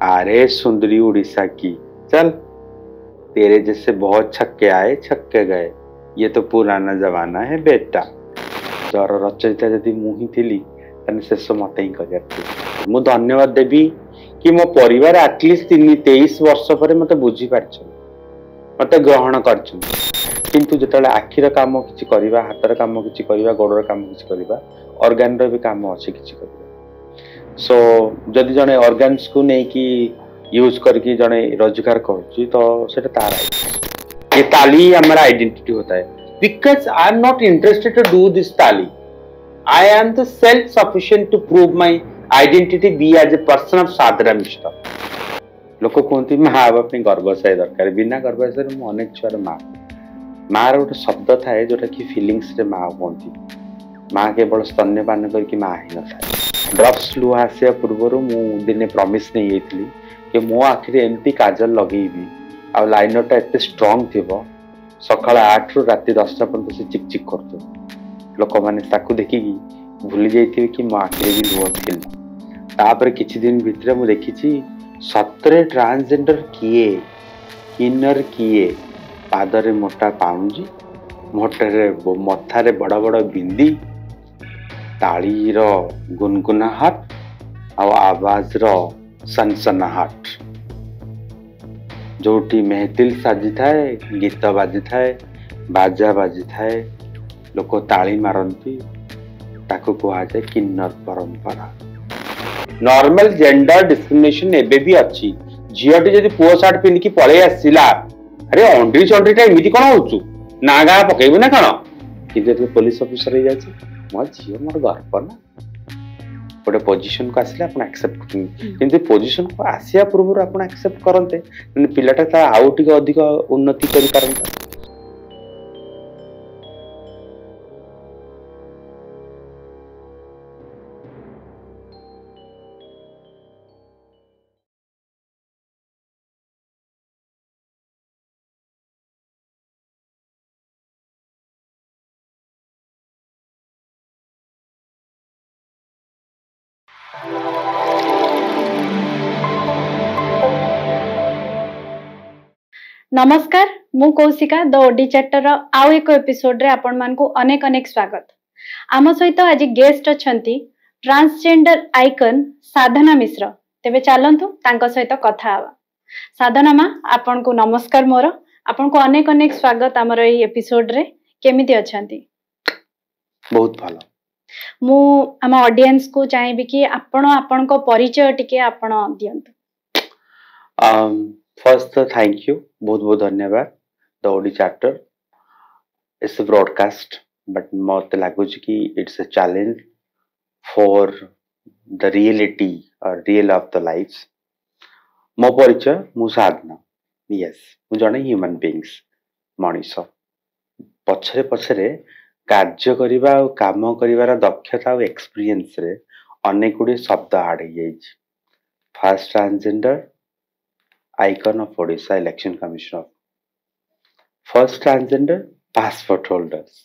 अरे सुंदरी उड़ीसा की, चल तेरे जैसे बहुत छक्के आए छक्के गए, ये तो पुराना जमाना है बेटा। जर रचयिता जदि मुही थिली तने शेष मते ही करिया मु धन्यवाद देवी कि मो परिवार एटलिस्ट 23 वर्ष पर मते बुझी पारछन, मते ग्रहण करछन। किंतु जतले आखिर काम किछि करिबा, हातर काम किछि करिबा, गोडर काम किछि करिबा, ऑर्गन रो भी काम अछि किछि करिबा। सो जदि जने ऑर्गन्स को नै कि यूज करके जने रोजगार करूची तो सेटा तार ये ताली हमारा आइडेंटिटी होता है। Because I am not interested to do this ताली, I am the self sufficient to prove my identity be as a person of Sadhana Mishra. लोक कहते माँ बाप गर्भाशय दरकार, बिना गर्भाशय मु अनेक छुआर माँ माँ गोटे शब्द थाए जोटा कि फिलिंग्स रे माँ कहती। माँ केवल स्तन्यपान करके माँ ही न था। ड्रग्स लुह आसिया पूर्व मु दिने प्रमिस नहीं जाइली कि मो आखिरे एमती काजल लगेबी आ लाइनरटा एते स्ट्रांग थिबो, सकाळ 8 रु राति 10टा पर्यंत से चिक चिक करतो। लोक माने ताकू देखिकी भूली जाइथिबे कि मो आखिरे भी लुह थिला। तापर किछि दिन भितरे मु देखिछि सतरे ट्रांसजेंडर किए, किन्नर किए, पादरे मोटा पाउंजी, मोटरे मथारे बड़ बड़ बिंदी, तालीर गुनगुनाहट आ आवाज रो सनसनाहट। जोटी मेहतिल साजी थाए, गीत बाजी थाए, बाजा बाजी थाए, लोक ताली मारती, ताको कहा जाए किन्नर परंपरा। नॉर्मल जेंडर डिस्क्रिमिनेशन एबे भी अच्छी। झीटी जदि पुओ सार्ट पिंधिकी पळै आसिला, अरे अंड्री चंड्रीटा एमिति कोन होउचु, नागा पकेबु ना कोन? कि पुलिस ऑफिसर हो जाए मो झील मोर गर्व ना, गोटे पोजिशन को आसिले आपण एक्सेप्ट करते। किंतु पोजिशन को आसिया पूर्व आपण एक्सेप्ट करते पिलाटा आउ टिके अधिक उन्नति करि पारंता। नमस्कार, मु कौशिका द ओडी चैप्टर आउ एक एपिसोड रे आपण मान को अनेक अनेक स्वागत। आम सहित आज गेस्ट अछंती ट्रांसजेंडर आइकन साधना मिश्र। तेबे चलंतु तांको सहित कथा आवा। साधना मा आपण को नमस्कार मोर, आपण को अनेक अनेक स्वागत हमर एई एपिसोड रे। केमिति अछंती? बहुत भलो। मु हम ऑडियंस को चाहेबी कि आपण को परिचय टिके आपण दियंतु। फर्स्ट थैंक यू, बहुत बहुत धन्यवाद। The OD chapter it's a broadcast, but मत लागुच कि it's a challenge for the reality or real of the life. मो परिचय मु साधना, यस मु जने ह्यूमन बीइंग्स मनीष। पछरे पछरे कार्य करिबा और काम करिवार दक्षता और एक्सपीरियंस रे अनेक गुडी शब्द आड हो जाई। First transgender icon of Odisha election commissioner, first transgender passport holders,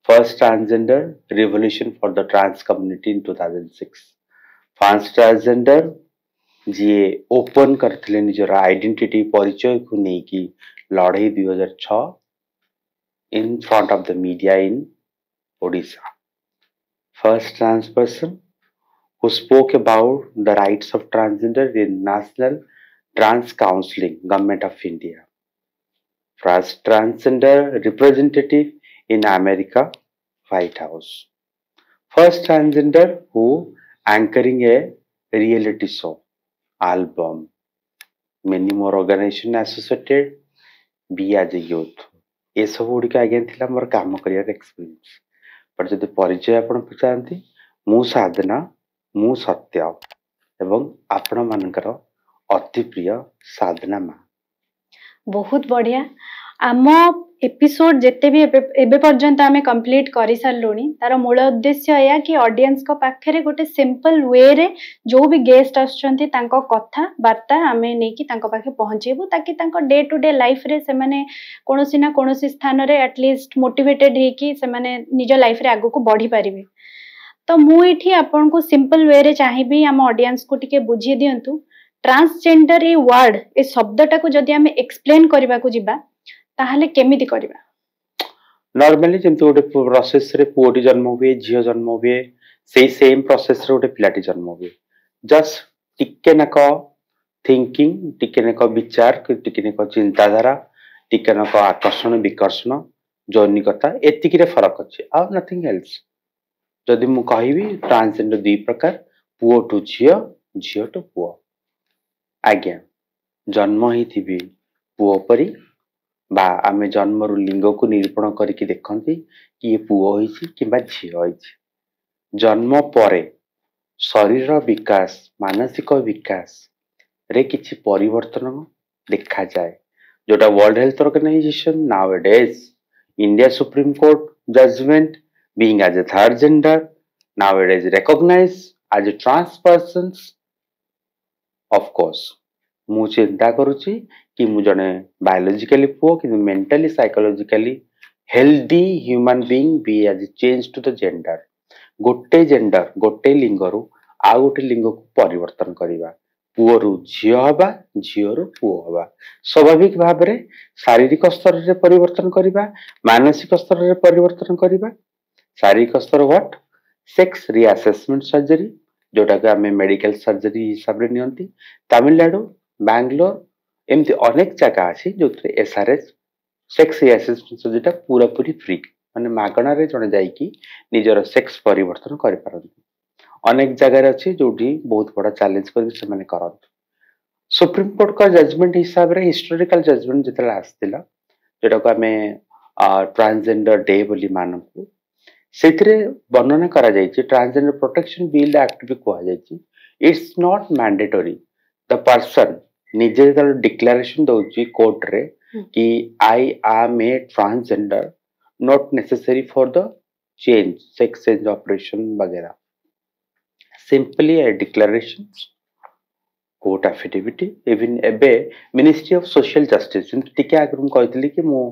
first transgender revolution for the trans community in 2006, first transgender जी ओपन करथिले निजर आइडेंटिटी परिचय को नहीं कि लड़ाई 2006 in front of the media in Odisha, first trans person who spoke about the rights of transgender in National Trans Counseling, Government of India, first transgender representative in America, White House, first transgender who anchoring a reality show, album, many more organization associated, be as a youth। ये सब गुड़िक आज्ञा थिला मोर काम career experience. But जदि परिचय आपण पचारती, मु साधना, मु सत्य एवं आपण मानकर अति प्रिय साधना माँ। बहुत बढ़िया। आम एपिसोड जेते भी एबे पर्यंत आमे कंप्लीट करि सारलुनी, तार मूल उद्देश्य या कि ऑडियंस को पाखरे गोटे सिंपल वे रे जो भी गेस्ट आछंती तांको कथा वार्ता आमे नै कि तांको पाखे पहुंचेबू, ताकि तांको डे टू डे लाइफ रे से माने कोनोसी ना कोनोसी स्थान रे एटलीस्ट मोटिवेटेड हे कि से माने निज लाइफ रे आगु को बढ़ी परिबे। तो मु एठी आपन को सिंपल वे रे चाहिबी हम ऑडियंस को टिके बुझी दियंतु ट्रांसजेंडर ए वर्ड ए शब्दटा को जदि आमे एक्सप्लेन करबा को जिबा ताहले केमिति करबा? नॉर्मली जमती गोटे प्रोसेस रे पुओटी जन्म हुए झियो जन्म हुए सेही सेम प्रोसेस रे गोटे पिलाटी जन्म हुए जस्ट टिके नक थिंकिंग टिके नक विचार टिके नक चिंताधारा टिके नक आकर्षण विकर्षण जौनिकता एतिकी रे फरक अछि आ नथिंग एल्स। जदि मु कहिबी ट्रांसजेंडर दुई प्रकार पुओ टू झियो झियो टू पुओ। आज्ञा जन्म ही थी पुओ परी बा आमे जन्मरु लिंग को निरूपण करके देखती कि ये पुओ होइछि किंबा झियो होइछि। जन्म परे शरीर विकास मानसिक विकास रे किछि परिवर्तन देखा जाए जोटा world health organization nowadays India supreme court judgement being as a third gender nowadays recognized as a trans persons of course मु चिंता करुची कि मु जने बायोलॉजिकली पुओ कि mentally psychologically healthy human being be as change to the gender गोटे लिंगरु आ गोटे लिंग को परिवर्तन करिबा पुओरु झियो हबा झियोरु पुओ हबा स्वाभाविक भाव रे शारीरिक स्तर रे परिवर्तन करिबा मानसिक स्तर रे परिवर्तन करिबा। शारीरिक स्तर व्हाट सेक्स रीअसेसमेंट सर्जरी जोटा कि आमे मेडिकल सर्जरी हिसाब रे नियंती तमिलनाडु बैंगलोर एमती अनेक जगह अछि जोथरे एसआरएस सेक्स रीअसेसमेंट सर्जरी पूरा पूरी फ्री माने मागणा रे जने जाई कि निजर सेक्स परिवर्तन करि पारंती। अनेक जगह अछि जोठी बहुत बड़ा चैलेंज कर से माने करत। सुप्रीम कोर्ट का जजमेंट हिसाब रे हिस्टोरिकल जजमेंट जतला आस्तिला जोटा को आमे ट्रांसजेंडर डे बोली मानकू सेथिरे वर्णना करा जायछि ट्रांसजेंडर प्रोटेक्शन बिल एक्ट भी कहा जायछि it's not mandatory the person निजे जल डिक्लेरेशन दोछि कोर्ट रे कि I am a transgender not necessary for the change sex change operation वगैरह simply a declaration court affidavit even एबे मिनिस्ट्री ऑफ सोशल जस्टिस टिके आगु कहतली कि मु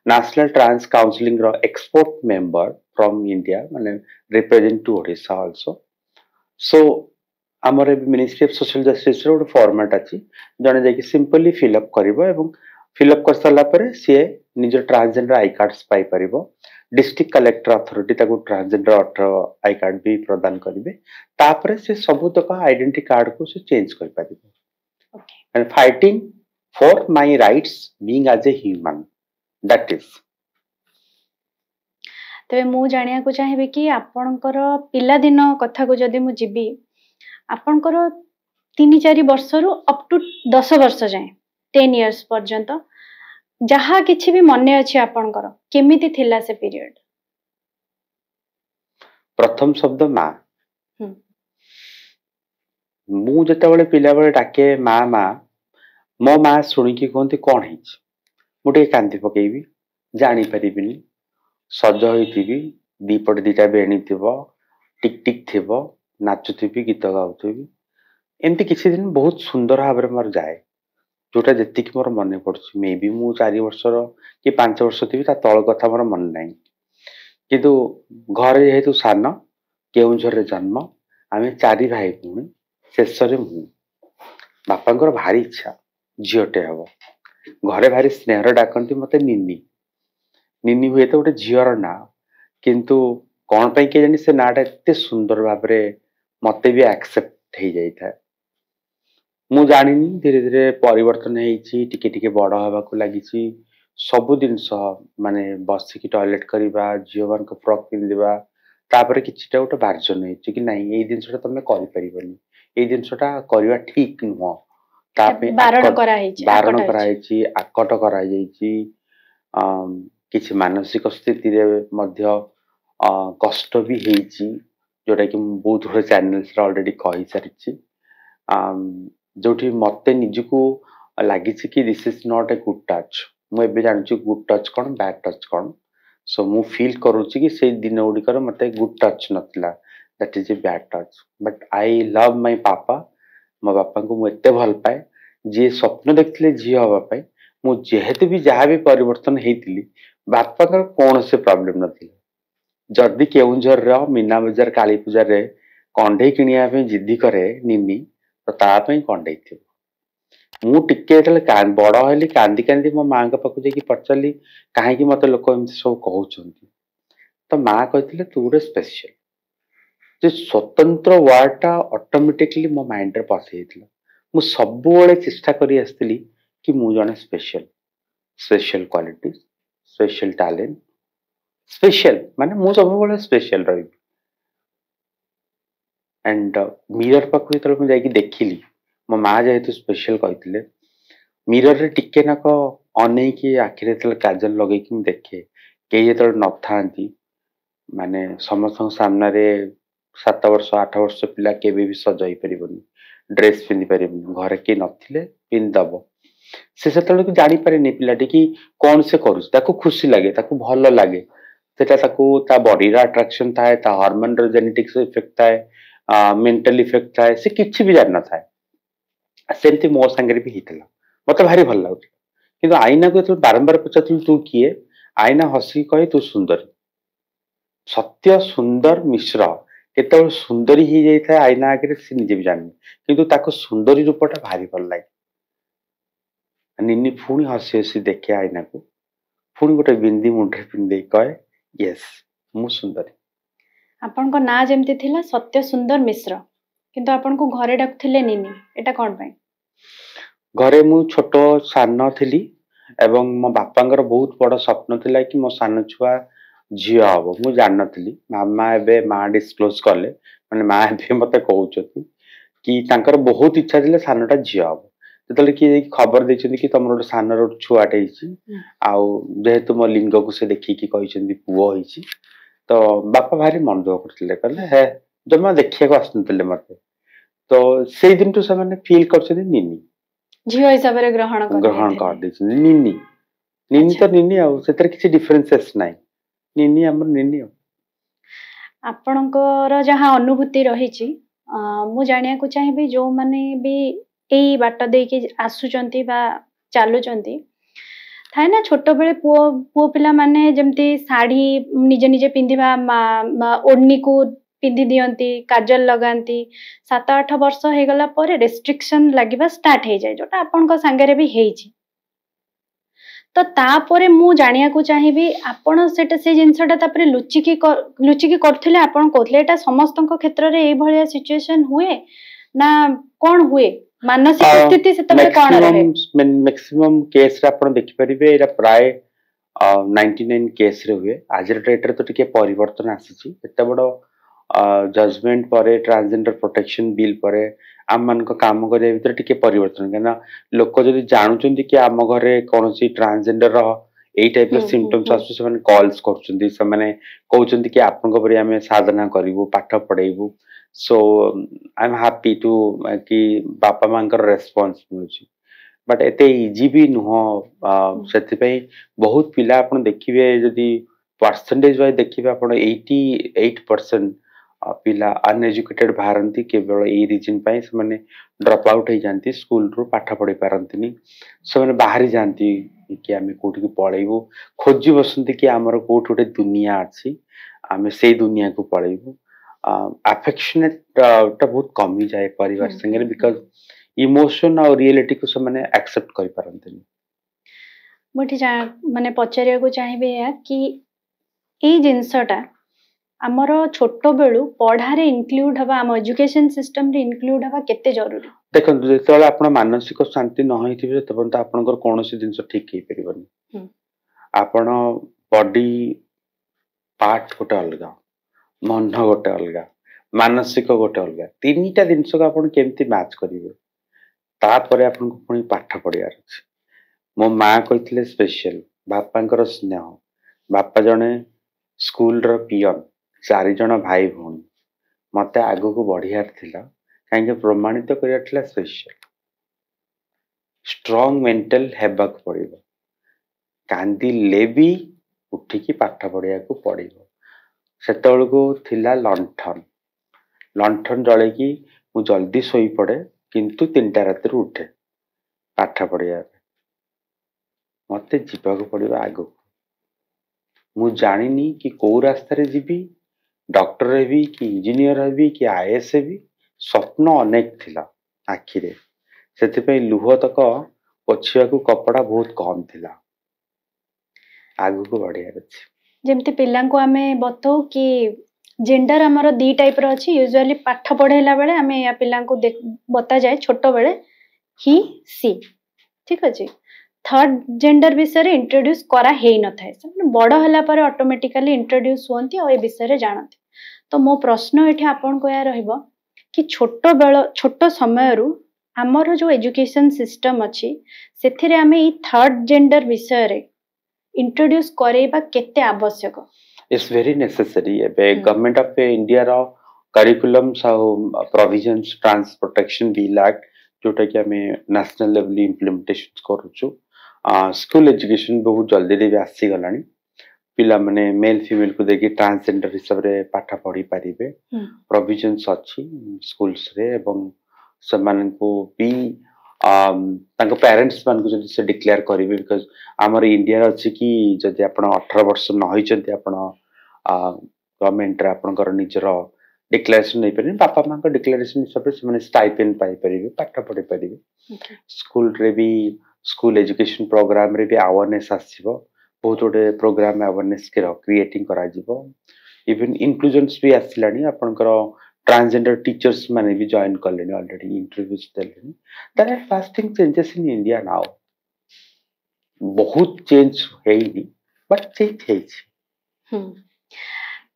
नेशनल ट्रांस काउंसलिंग रो एक्सपर्ट मेंबर फ्रॉम इंडिया माने represent to Odisha also so हमर ministry of social justice row format अछि जने जे कि सिंपली फिल अप करबो एवं फिल अप कर सला परे से निज ट्रांसजेंडर आई कार्ड्स पाई परिबो डिस्ट्रिक्ट कलेक्टर अथॉरिटी ताको ट्रांसजेंडर आई कार्ड भी प्रदान करिवे तापरे से सब तक आइडेंटिटी कार्ड को से चेंज कर परिबो and fighting for my rights being as a human that is. तबे मु जानिया को चाहेबे कि आपनकर पिला दिन कथा को जदी मु जिबी आपनकर 3-4 वर्षरु अप टू 10 वर्ष जाए 10 इयर्स पर्यंत जहा किछि भी मने अछि आपनकर केमिति थिला से पीरियड? प्रथम शब्द मां मु जते बेले पिला बेले डाके मां मां मो मां सुनी कि कोंती कोन हिच मुटे कांदी पकेबी जानी परिबिनी सज होइथिबी दीपट दीटा बेणी थिबो टिक टिक थिबो नाचुथिबी गीत गाउथिबी एमती किछि दिन बहुत सुंदर भाबरे मोर जाए जोटा जतिक मोर मने पड़छि मे बी मु 4 वर्षर कि 5 वर्ष थिबी ता तळ कथा मोर मन नै किंतु घरे हेतु सान केउझर रे जन्म आमे 4 भाई भूणी शेषरे मु बापांकर भारी इच्छा झियोटे हबो घरे भारी स्नेहर डाकंती मते निन्नी निन्नी हुए तो गोटे झियर ना किंतु कौन पे के जानी से नाटा एते सुंदर भाबरे मते भी एक्सेप्ट हे जाई था मु जानिनी धीरे धीरे परिवर्तन हेछि टिके टिके बड़ हवा को लागिछि सब दिन माने बसी की टॉयलेट करबा जीवन को फ्रॉक पिंदिबा तापर किछटा गोटे वर्जन हेछि कि नहीं एई दिनसटा तमे करि परिबनी एई दिनसटा करबा ठीक नुह तापे बारण करा हेछि आकट करा हेछि किछि मानसिक स्थिति रे मध्य कष्ट भी हेछि जोटा कि बहुत थोड़े चैनल्स ऑलरेडी कहि सारिछि जोठी मते निजको लागिछि कि this is not a good touch मु एबे जानछि गुड टच कोन बैड टच कोन सो मु फील करूछि कि से दिन उडिकर मते गुड टच नतला that is a bad touch but I love my papa मो बापा को मु एते भल पाए जे स्वप्न देखले झियो हवा पाए मु जेहेतु भी जहा भी परिवर्तन हेतिली बापा का कोन से प्रॉब्लम नथि जदी केउंझर रो मीना बाजार काली पूजा रे कंढे किनिया पे जिद्दी करे निन्नी तो ता पे कंढे थी ମୁଁ ଟିକେ ଯେତେବେଳେ ବଡ ହେଲି କାନ୍ଦି କାନ୍ଦି ମୋ ମାଙ୍କ ପାଖକୁ ଯାଇକି ପଚାରିଲି କାହିଁକି ମତେ ଲୋକ ଏମିତି ସବୁ କହୁଛନ୍ତି, ତ ମା କହିଥିଲେ ତୁ ଗୋଟେ ସ୍ପେଶିଆଲ। ଯେ ସ୍ୱତନ୍ତ୍ର ୱାର୍ଡ ଟା ଅଟୋମେଟିକଲି ମୋ ମାଇଣ୍ଡରେ ପଶି ଯାଇଥିଲା। ମୁଁ ସବୁବେଳେ ଚେଷ୍ଟା କରି ଆସିଥିଲି କି ମୁଁ ଜଣେ special, special quality, special talent, special ମାନେ ମୁଁ ସବୁବେଳେ ସ୍ପେଶିଆଲ ରହିବି। ଆଣ୍ଡ ମିରର ପାଖକୁ ଯେତେବେଳେ ମୁଁ ଯାଇକି ଦେଖିଲି, ମୋ ମା ଯେହେତୁ ସ୍ପେଶିଆଲ କହିଥିଲେ, ମିରରରେ ଟିକେ ନାକ ଅନେଇକି ଆଖିରେ ଯେତେବେଳେ କାଜଲ ଲଗେଇକି ମୁଁ ଦେଖେ, କେହି ଯେତେବେଳେ ନଥାନ୍ତି, ମାନେ ସମସ୍ତଙ୍କ ସାମ୍ନାରେ 7 ବର୍ଷ 8 ବର୍ଷ ପିଲା କେବେ ବି ସଜ ହେଇପାରିବନି, ଡ୍ରେସ୍ ପିନ୍ଧି ପାରିବନି, ଘରେ କେହି ନଥିଲେ ପିନ୍ଧିଦବ। ସେ ସେତେବେଳକୁ ଜାଣିପାରେନି ପିଲାଟି କି କଣ ସେ କରୁଛି, ତାକୁ ଖୁସି ଲାଗେ, ତାକୁ ଭଲ ଲାଗେ, ସେଟା ତାକୁ ତା ବଡିର ଆଟ୍ରାକ୍ସନ ଥାଏ, ତା ହରମୋନର ଜେନେଟିକ୍ସ ଇଫେକ୍ଟ ଥାଏ, ମେଣ୍ଟାଲ ଇଫେକ୍ଟ ଥାଏ, ସେ କିଛି ବି ଜାଣିନଥାଏ। ସେମିତି ମୋ ସାଙ୍ଗରେ ବି ହେଇଥିଲା, ମତେ ଭାରି ଭଲ ଲାଗୁଥିଲା। କିନ୍ତୁ ଆଇନାକୁ ଯେତେବେଳେ ବାରମ୍ବାର ପଚାରୁଥିଲି ତୁ କିଏ, ଆଇନା ହସିକି କହେ ତୁ ସୁନ୍ଦରୀ। ସତ୍ୟ ସୁନ୍ଦର ମିଶ୍ର କେତେବେଳେ ସୁନ୍ଦରୀ ହେଇଯାଇଥାଏ ଆଇନା ଆଗରେ ସେ ନିଜେ ବି ଜାଣିନି, କିନ୍ତୁ ତାକୁ ସୁନ୍ଦରୀ ରୂପଟା ଭାରି ଭଲ ଲାଗେ। ନିନି ପୁଣି ହସି ହସି ଦେଖେ ଆଇନାକୁ, ପୁଣି ଗୋଟେ ବିନ୍ଦି ମୁଣ୍ଡରେ ପିନ୍ଧେଇ କହେ ୟେସ୍ ମୁଁ ସୁନ୍ଦରୀ। ଆପଣଙ୍କ ନାଁ ଯେମିତି ଥିଲା ସତ୍ୟ ସୁନ୍ଦର ମିଶ୍ର, କିନ୍ତୁ ଆପଣଙ୍କୁ ଘରେ ଡାକୁଥିଲେ ନିନି, ଏଟା କଣ ପାଇଁ? ଘରେ ମୁଁ ଛୋଟ ସାନ ଥିଲି ଏବଂ ମୋ ବାପାଙ୍କର ବହୁତ ବଡ ସ୍ୱପ୍ନ ଥିଲା କି ମୋ ସାନ ଛୁଆ ଝିଅ ହବ। ମୁଁ ଜାଣିନଥିଲି, ମାମା ଏବେ ମା ଡିସକ୍ଲୋଜ କଲେ, ମାନେ ମା ଏବେ ମତେ କହୁଛନ୍ତି କି ତାଙ୍କର ବହୁତ ଇଚ୍ଛା ଥିଲା ସାନଟା ଝିଅ ହବ। ଯେତେବେଳେ କିଏ ଯାଇକି ଖବର ଦେଇଛନ୍ତି କି ତମର ଗୋଟେ ସାନର ଗୋଟେ ଛୁଆଟେ ହେଇଛି, ଆଉ ଯେହେତୁ ମୋ ଲିଙ୍ଗକୁ ସେ ଦେଖିକି କହିଛନ୍ତି ପୁଅ ହେଇଛି, ତ ବାପା ଭାରି ମନ ଦୁଃଖ କରୁଥିଲେ, କହିଲେ ହେ ଜମା ଦେଖିବାକୁ ଆସୁନଥିଲେ ମତେ। ତ ସେଇ ଦିନଠୁ ସେମାନେ ଫିଲ୍ କରିଛନ୍ତି ନିନି, ଝିଅ ହିସାବରେ ଗ୍ରହଣ ଗ୍ରହଣ କରିନେଇଥିଲେ। କରିଦେଇଛନ୍ତି ନିନି। ନିନି ଆଚ୍ଛା। ତ ନିନି, ଆଉ ସେଥିରେ କିଛି ଡିଫରେନ୍ସେସ୍ ନାହିଁ, ନିନି ଆମର ନିନି ଆଉ। ଆପଣଙ୍କର ଯାହା ଅନୁଭୂତି ରହିଛି, ମୁଁ ଜାଣିବାକୁ ଚାହିଁବି ଯୋଉମାନେ ବି ଏଇ ବାଟ ଦେଇକି ଆସୁଛନ୍ତି ବା ଚାଲୁଛନ୍ତି, ଥାଏ ନା ଛୋଟବେଳେ ପୁଅ ପୁଅ ପିଲାମାନେ ଯେମିତି ଶାଢୀ ନିଜେ ନିଜେ ପିନ୍ଧିବା, ଓଢଣୀକୁ ପିନ୍ଧି ଦିଅନ୍ତି, କାଜଲ ଲଗାନ୍ତି, 7-8 ବର୍ଷ ହେଇଗଲା ପରେ ରେଷ୍ଟ୍ରିକ୍ସନ ଲାଗିବା ଷ୍ଟାର୍ଟ ହେଇଯାଏ, ଯୋଉଟା ଆପଣଙ୍କ ସାଙ୍ଗରେ ବି ହେଇଛି। ତ ତାପରେ ମୁଁ ଜାଣିବାକୁ ଚାହିଁବି ଆପଣ ସେଟା ସେ ଜିନିଷଟା ତାପରେ ଲୁଚିକି କରୁଥିଲେ, ଆପଣ କହୁଥିଲେ ଏଟା ସମସ୍ତଙ୍କ କ୍ଷେତ୍ରରେ ଏଇଭଳିଆ ସିଚୁଏସନ ହୁଏ ନା କଣ ହୁଏ, ମାନସିକ ସ୍ଥିତି ସେତେବେଳେ କଣ ରହେ? ମ୍ୟାକ୍ସିମମ୍ କେସରେ ଆପଣ ଦେଖିପାରିବେ ଏଇଟା ପ୍ରାୟ 99 କେସରେ ହୁଏ। ଆଜିର ଡେଟରେ ତ ଟିକେ ପରିବର୍ତ୍ତନ ଆସିଛି, ଏତେ ବଡ ଜଜମେଣ୍ଟ ପରେ, ଟ୍ରାନ୍ସଜେଣ୍ଡର ପ୍ରୋଟେକ୍ସନ ବିଲ୍ ପରେ ଆମମାନଙ୍କ କାମ କରିବା ଭିତରେ ଟିକେ ପରିବର୍ତ୍ତନ, କାହିଁକିନା ଲୋକ ଯଦି ଜାଣୁଛନ୍ତି କି ଆମ ଘରେ କୌଣସି ଟ୍ରାନ୍ସଜେଣ୍ଡର ଏଇ ଟାଇପର ସିମ୍ପଟମ୍ସ ଆସୁଛି, ସେମାନେ କଲ୍ସ କରୁଛନ୍ତି, ସେମାନେ କହୁଛନ୍ତି କି ଆପଣଙ୍କ ପରି ଆମେ ସାଧନା କରିବୁ, ପାଠ ପଢେଇବୁ। So I am happy to କି ବାପା ମାଙ୍କର ରେସ୍ପନ୍ସ ମିଳୁଛି, ବଟ୍ ଏତେ ଇଜି ବି ନୁହଁ। ସେଥିପାଇଁ ବହୁତ ପିଲା ଆପଣ ଦେଖିବେ, ଯଦି ପରସେଣ୍ଟେଜ ୱାଇଜ ଦେଖିବେ, ଆପଣ 88% ପିଲା ଅନଏଜୁକେଟେଡ ବାହାରନ୍ତି, କେବଳ ଏଇ ରିଜନ ପାଇଁ ସେମାନେ ଡ୍ରପ ଆଉଟ୍ ହେଇଯାନ୍ତି, ସ୍କୁଲରୁ ପାଠ ପଢି ପାରନ୍ତିନି, ସେମାନେ ବାହାରି ଯାଆନ୍ତି କି ଆମେ କୋଉଠିକି ପଳେଇବୁ, ଖୋଜି ବସନ୍ତି କି ଆମର କୋଉଠି ଗୋଟେ ଦୁନିଆ ଅଛି, ଆମେ ସେଇ ଦୁନିଆକୁ ପଳେଇବୁ। ଆଫେକ୍ସନେଟ ଟା ବହୁତ କମିଯାଏ ପରିବାର ସାଙ୍ଗରେ, ବିକଜ ଇମୋସନ ଆଉ ରିଏଲିଟିକୁ ସେମାନେ ଆକ୍ସେପ୍ଟ କରିପାରନ୍ତିନି। ମୁଁ ଏଠି ମାନେ ପଚାରିବାକୁ ଚାହିଁବି ଏହା କି ଏଇ ଜିନିଷଟା ଆମର ଛୋଟ ବେଳୁ ପଢାରେ ଇନକ୍ଲୁଡ ହବା, ଆମ ଏଜୁକେସନ ସିଷ୍ଟମରେ ଇନକ୍ଲୁଡ ହବା କେତେ ଜରୁରୀ? ଦେଖନ୍ତୁ, ଯେତେବେଳେ ଆପଣ ମାନସିକ ଶାନ୍ତି ନ ହେଇଥିବେ ସେତେବେଳେ ତ ଆପଣଙ୍କର କୌଣସି ଜିନିଷ ଠିକ ହେଇପାରିବନି। ଆପଣ ବଡି ପାର୍ଟ ଗୋଟେ ଅଲଗା, ମନ ଗୋଟେ ଅଲଗା, ମାନସିକ ଗୋଟେ ଅଲଗା, ତିନିଟା ଜିନିଷକୁ ଆପଣ କେମିତି ମ୍ୟାଚ୍ କରିବେ, ତାପରେ ଆପଣଙ୍କୁ ପୁଣି ପାଠ ପଢିବାର ଅଛି। ମୋ ମା କହିଥିଲେ ସ୍ପେଶିଆଲ, ବାପାଙ୍କର ସ୍ନେହ, ବାପା ଜଣେ ସ୍କୁଲର ପିଅନ, 4 ଜଣ ଭାଇ ଭଉଣୀ, ମତେ ଆଗକୁ ବଢିବାର ଥିଲା, କାହିଁକି ପ୍ରମାଣିତ କରିବାର ଥିଲା ସ୍ପେଶିଆଲ। ଷ୍ଟ୍ରଙ୍ଗ ମେଣ୍ଟାଲ ହେବାକୁ ପଡିବ, କାନ୍ଦିଲେ ବି ଉଠିକି ପାଠ ପଢିବାକୁ ପଡିବ। ସେତେବେଳକୁ ଥିଲା ଲଣ୍ଠନ, ଲଣ୍ଠନ ଜଳେଇକି ମୁଁ ଜଲ୍ଦି ଶୋଇପଡେ, କିନ୍ତୁ 3ଟା ରାତିରୁ ଉଠେ ପାଠ ପଢିବା ପାଇଁ। ମତେ ଯିବାକୁ ପଡିବ ଆଗକୁ, ମୁଁ ଜାଣିନି କି କୋଉ ରାସ୍ତାରେ ଯିବି, ଡକ୍ଟର ହେବି କି ଇଞ୍ଜିନିୟର ହେବି କି IAS ହେବି, ସ୍ୱପ୍ନ ଅନେକ ଥିଲା ଆଖିରେ, ସେଥିପାଇଁ ଲୁହ ତକ ପୋଛିବାକୁ କପड़ा बहुत कम थिला आगु को बढ़िया अछि ଯେମିତି ପିଲାଙ୍କୁ ଆମେ ବତାଉ କି ଜେଣ୍ଡର ଆମର ଦି ଟାଇପ ର ଅଛି ୟୁଜୁଆଲି ପାଠ ପଢେଇଲା ବେଳେ ଆମେ ୟା ପିଲାଙ୍କୁ ବତା ଯାଏ ଛୋଟ ବେଳେ ହି ସି ଠିକ ଅଛି थर्ड जेंडर विषय इंट्रोड्यूस करा हेई न थाए से बड़ होला पर ऑटोमेटिकली इंट्रोड्यूस होंती और ए विषय जानती तो मो प्रश्न एठी आपन को या रहइबो कि छोट समय रु हमर जो एजुकेशन सिस्टम अछि सेथिरे हमें ई थर्ड जेंडर विषय रे इंट्रोड्यूस करेबा केते आवश्यक इट्स वेरी नेसेसरी एबे गवर्नमेंट ऑफ इंडिया रो curriculum provisions trans protection bill act जोटा कि हमें नेशनल लेवल इम्प्लीमेंटेशन करूछु स्कूल एजुकेशन बहुत जल्दी भी आसी गलानी पिला माने मेल फीमेल को देखि ट्रांसजेंडर हिसाब रे पाठ पढ़ी पारिबे प्रोविजंस अछि स्कूल्स रे एवं समान को भी तांको पेरेंट्स मान को जदी से डिक्लेयर करिवे बिकॉज़ हमर इंडिया रे अछि कि जदी आपण 18 वर्ष न होइचंती आपण गवर्नमेंट रे आपनकर निजर डिक्लेरेशन नहीं पारे पापा मां को डिक्लेरेशन हिसाब से माने स्टाइपेंड पाई परिबे पाठ पढ़ी परिबे स्कूल रे भी स्कूल एजुकेशन प्रोग्राम रे भी अवेयरनेस आसीबो बहुत गोटे प्रोग्राम अवेयरनेस के क्रिएटिंग करा जिवो इवन इंक्लूजन्स भी आसिलानी आपनकर ट्रांसजेंडर टीचर्स माने भी जॉइन करलेनी ऑलरेडी इंटरव्यूज देलेनी that are lasting changes in India now बहुत चेंज हेइनी बट चेंज हेइछि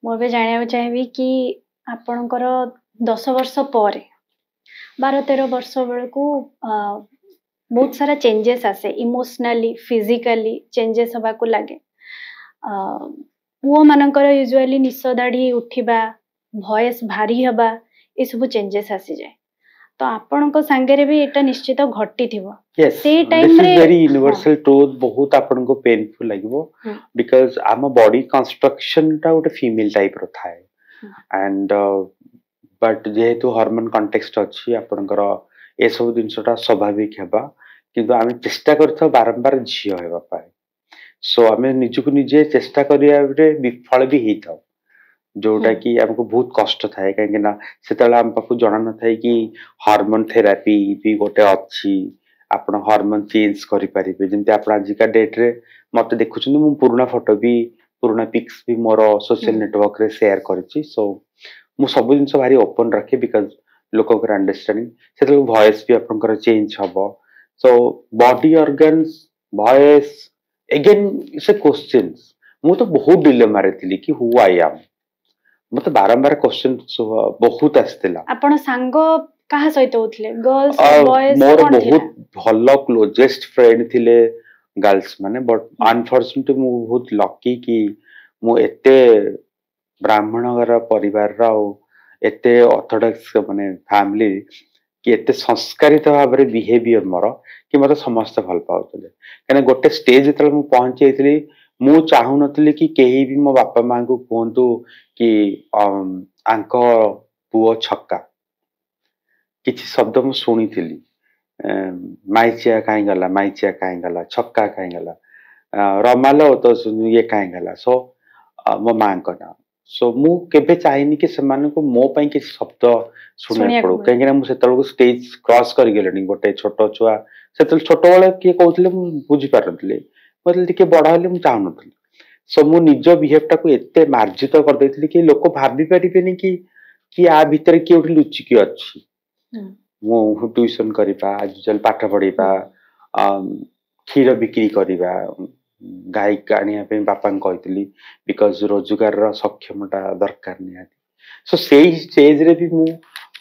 मोबे जानिया चाहिबी कि आपनकर 10 वर्ष पर 12-13 वर्ष बेलू बहुत सारा चेंजेस आसे इमोशनली फिजिकली चेंजेस हवा को लगे पुओ मानकर यूजुअली निश दाढ़ी उठिबा वॉइस भारी हवा ए सब चेंजेस आसी जाए तो आपन को संगे भी एटा निश्चित घटी थिबो से टाइम रे वेरी यूनिवर्सल ट्रूथ बहुत आपन को पेनफुल लागबो बिकॉज़ आम बॉडी कंस्ट्रक्शन टा उटे फीमेल टाइप रो थाए एंड बट जेहेतु हार्मोन कॉन्टेक्स्ट अछि आपनकर ए सब दिनसटा स्वाभाविक हेबा किंतु आमे चेष्टा करथो बारंबार झियो हेबा पाए सो आमे निजु निजे चेष्टा करिया रे विफल भी हेथाउ जोटा कि हमको बहुत कष्ट थाए काहे ना सेतला हम पाखु जणा न थाए कि हार्मोन थेरेपी भी गोटे अछि आपण हार्मोन चेंज करि परिबे जेंति आपण आज का डेट रे मते देखुछन मु पुराना फोटो भी पुराना पिक्स भी मोर सोशल नेटवर्क रे शेयर करछि सो मु सब दिन भारी ओपन रखे बिकॉज़ लोक को अंडरस्टैंडिंग सेतल वॉइस भी आपनकर चेंज हबो so body organs voice again it's a questions मु तो बहुत डिलेमा रे थिली कि हु आई एम मते बारंबार क्वेश्चन बहुत आस्तेला आपण सांग कहा सहित होतले गर्ल्स बॉयज मोर बहुत भलो क्लोजेस्ट फ्रेंड थिले गर्ल्स माने बट अनफॉर्चूनेटली मु बहुत लकी कि मु एते ब्राह्मण घर परिवार रा एते ऑर्थोडॉक्स माने फैमिली कि एते संस्कारित भाव रे बिहेवियर मोर कि मते समस्त भल पाउतले कने गोटे स्टेज जतल मु पहुंची आइतली मु चाहू नथली कि केही भी मो बापा मां को कोंतु कि आंको पुओ छक्का किछि शब्द मु सुनी थिली माइचिया काई गला छक्का काई गला रमालो तो ये काई गला सो मो मां को ना सो मु केबे चाहिनी कि समान को मो पई कि शब्द सुने पड़ो काहे कि मु सेतल को स्टेज क्रॉस कर गेलनी गोटे छोटो छुआ सेतल छोटो वाला के कहउतले मु बुझी पारनतले मतलब टिके बडा हले मु चाहू नथली सो मु निज बिहेव टा को एते मार्जित कर देथिली कि लोक भाबी परिबेनी कि आ भीतर के उठी लुचि के अछि मु ट्यूशन करिबा आज चल पाठ पढिबा खीर बिक्री करिबा गाय कानिया पे बापा कहइतली बिकॉज़ रोजगार रा सक्षमता दरकार नहीं सो सेही स्टेज रे भी मु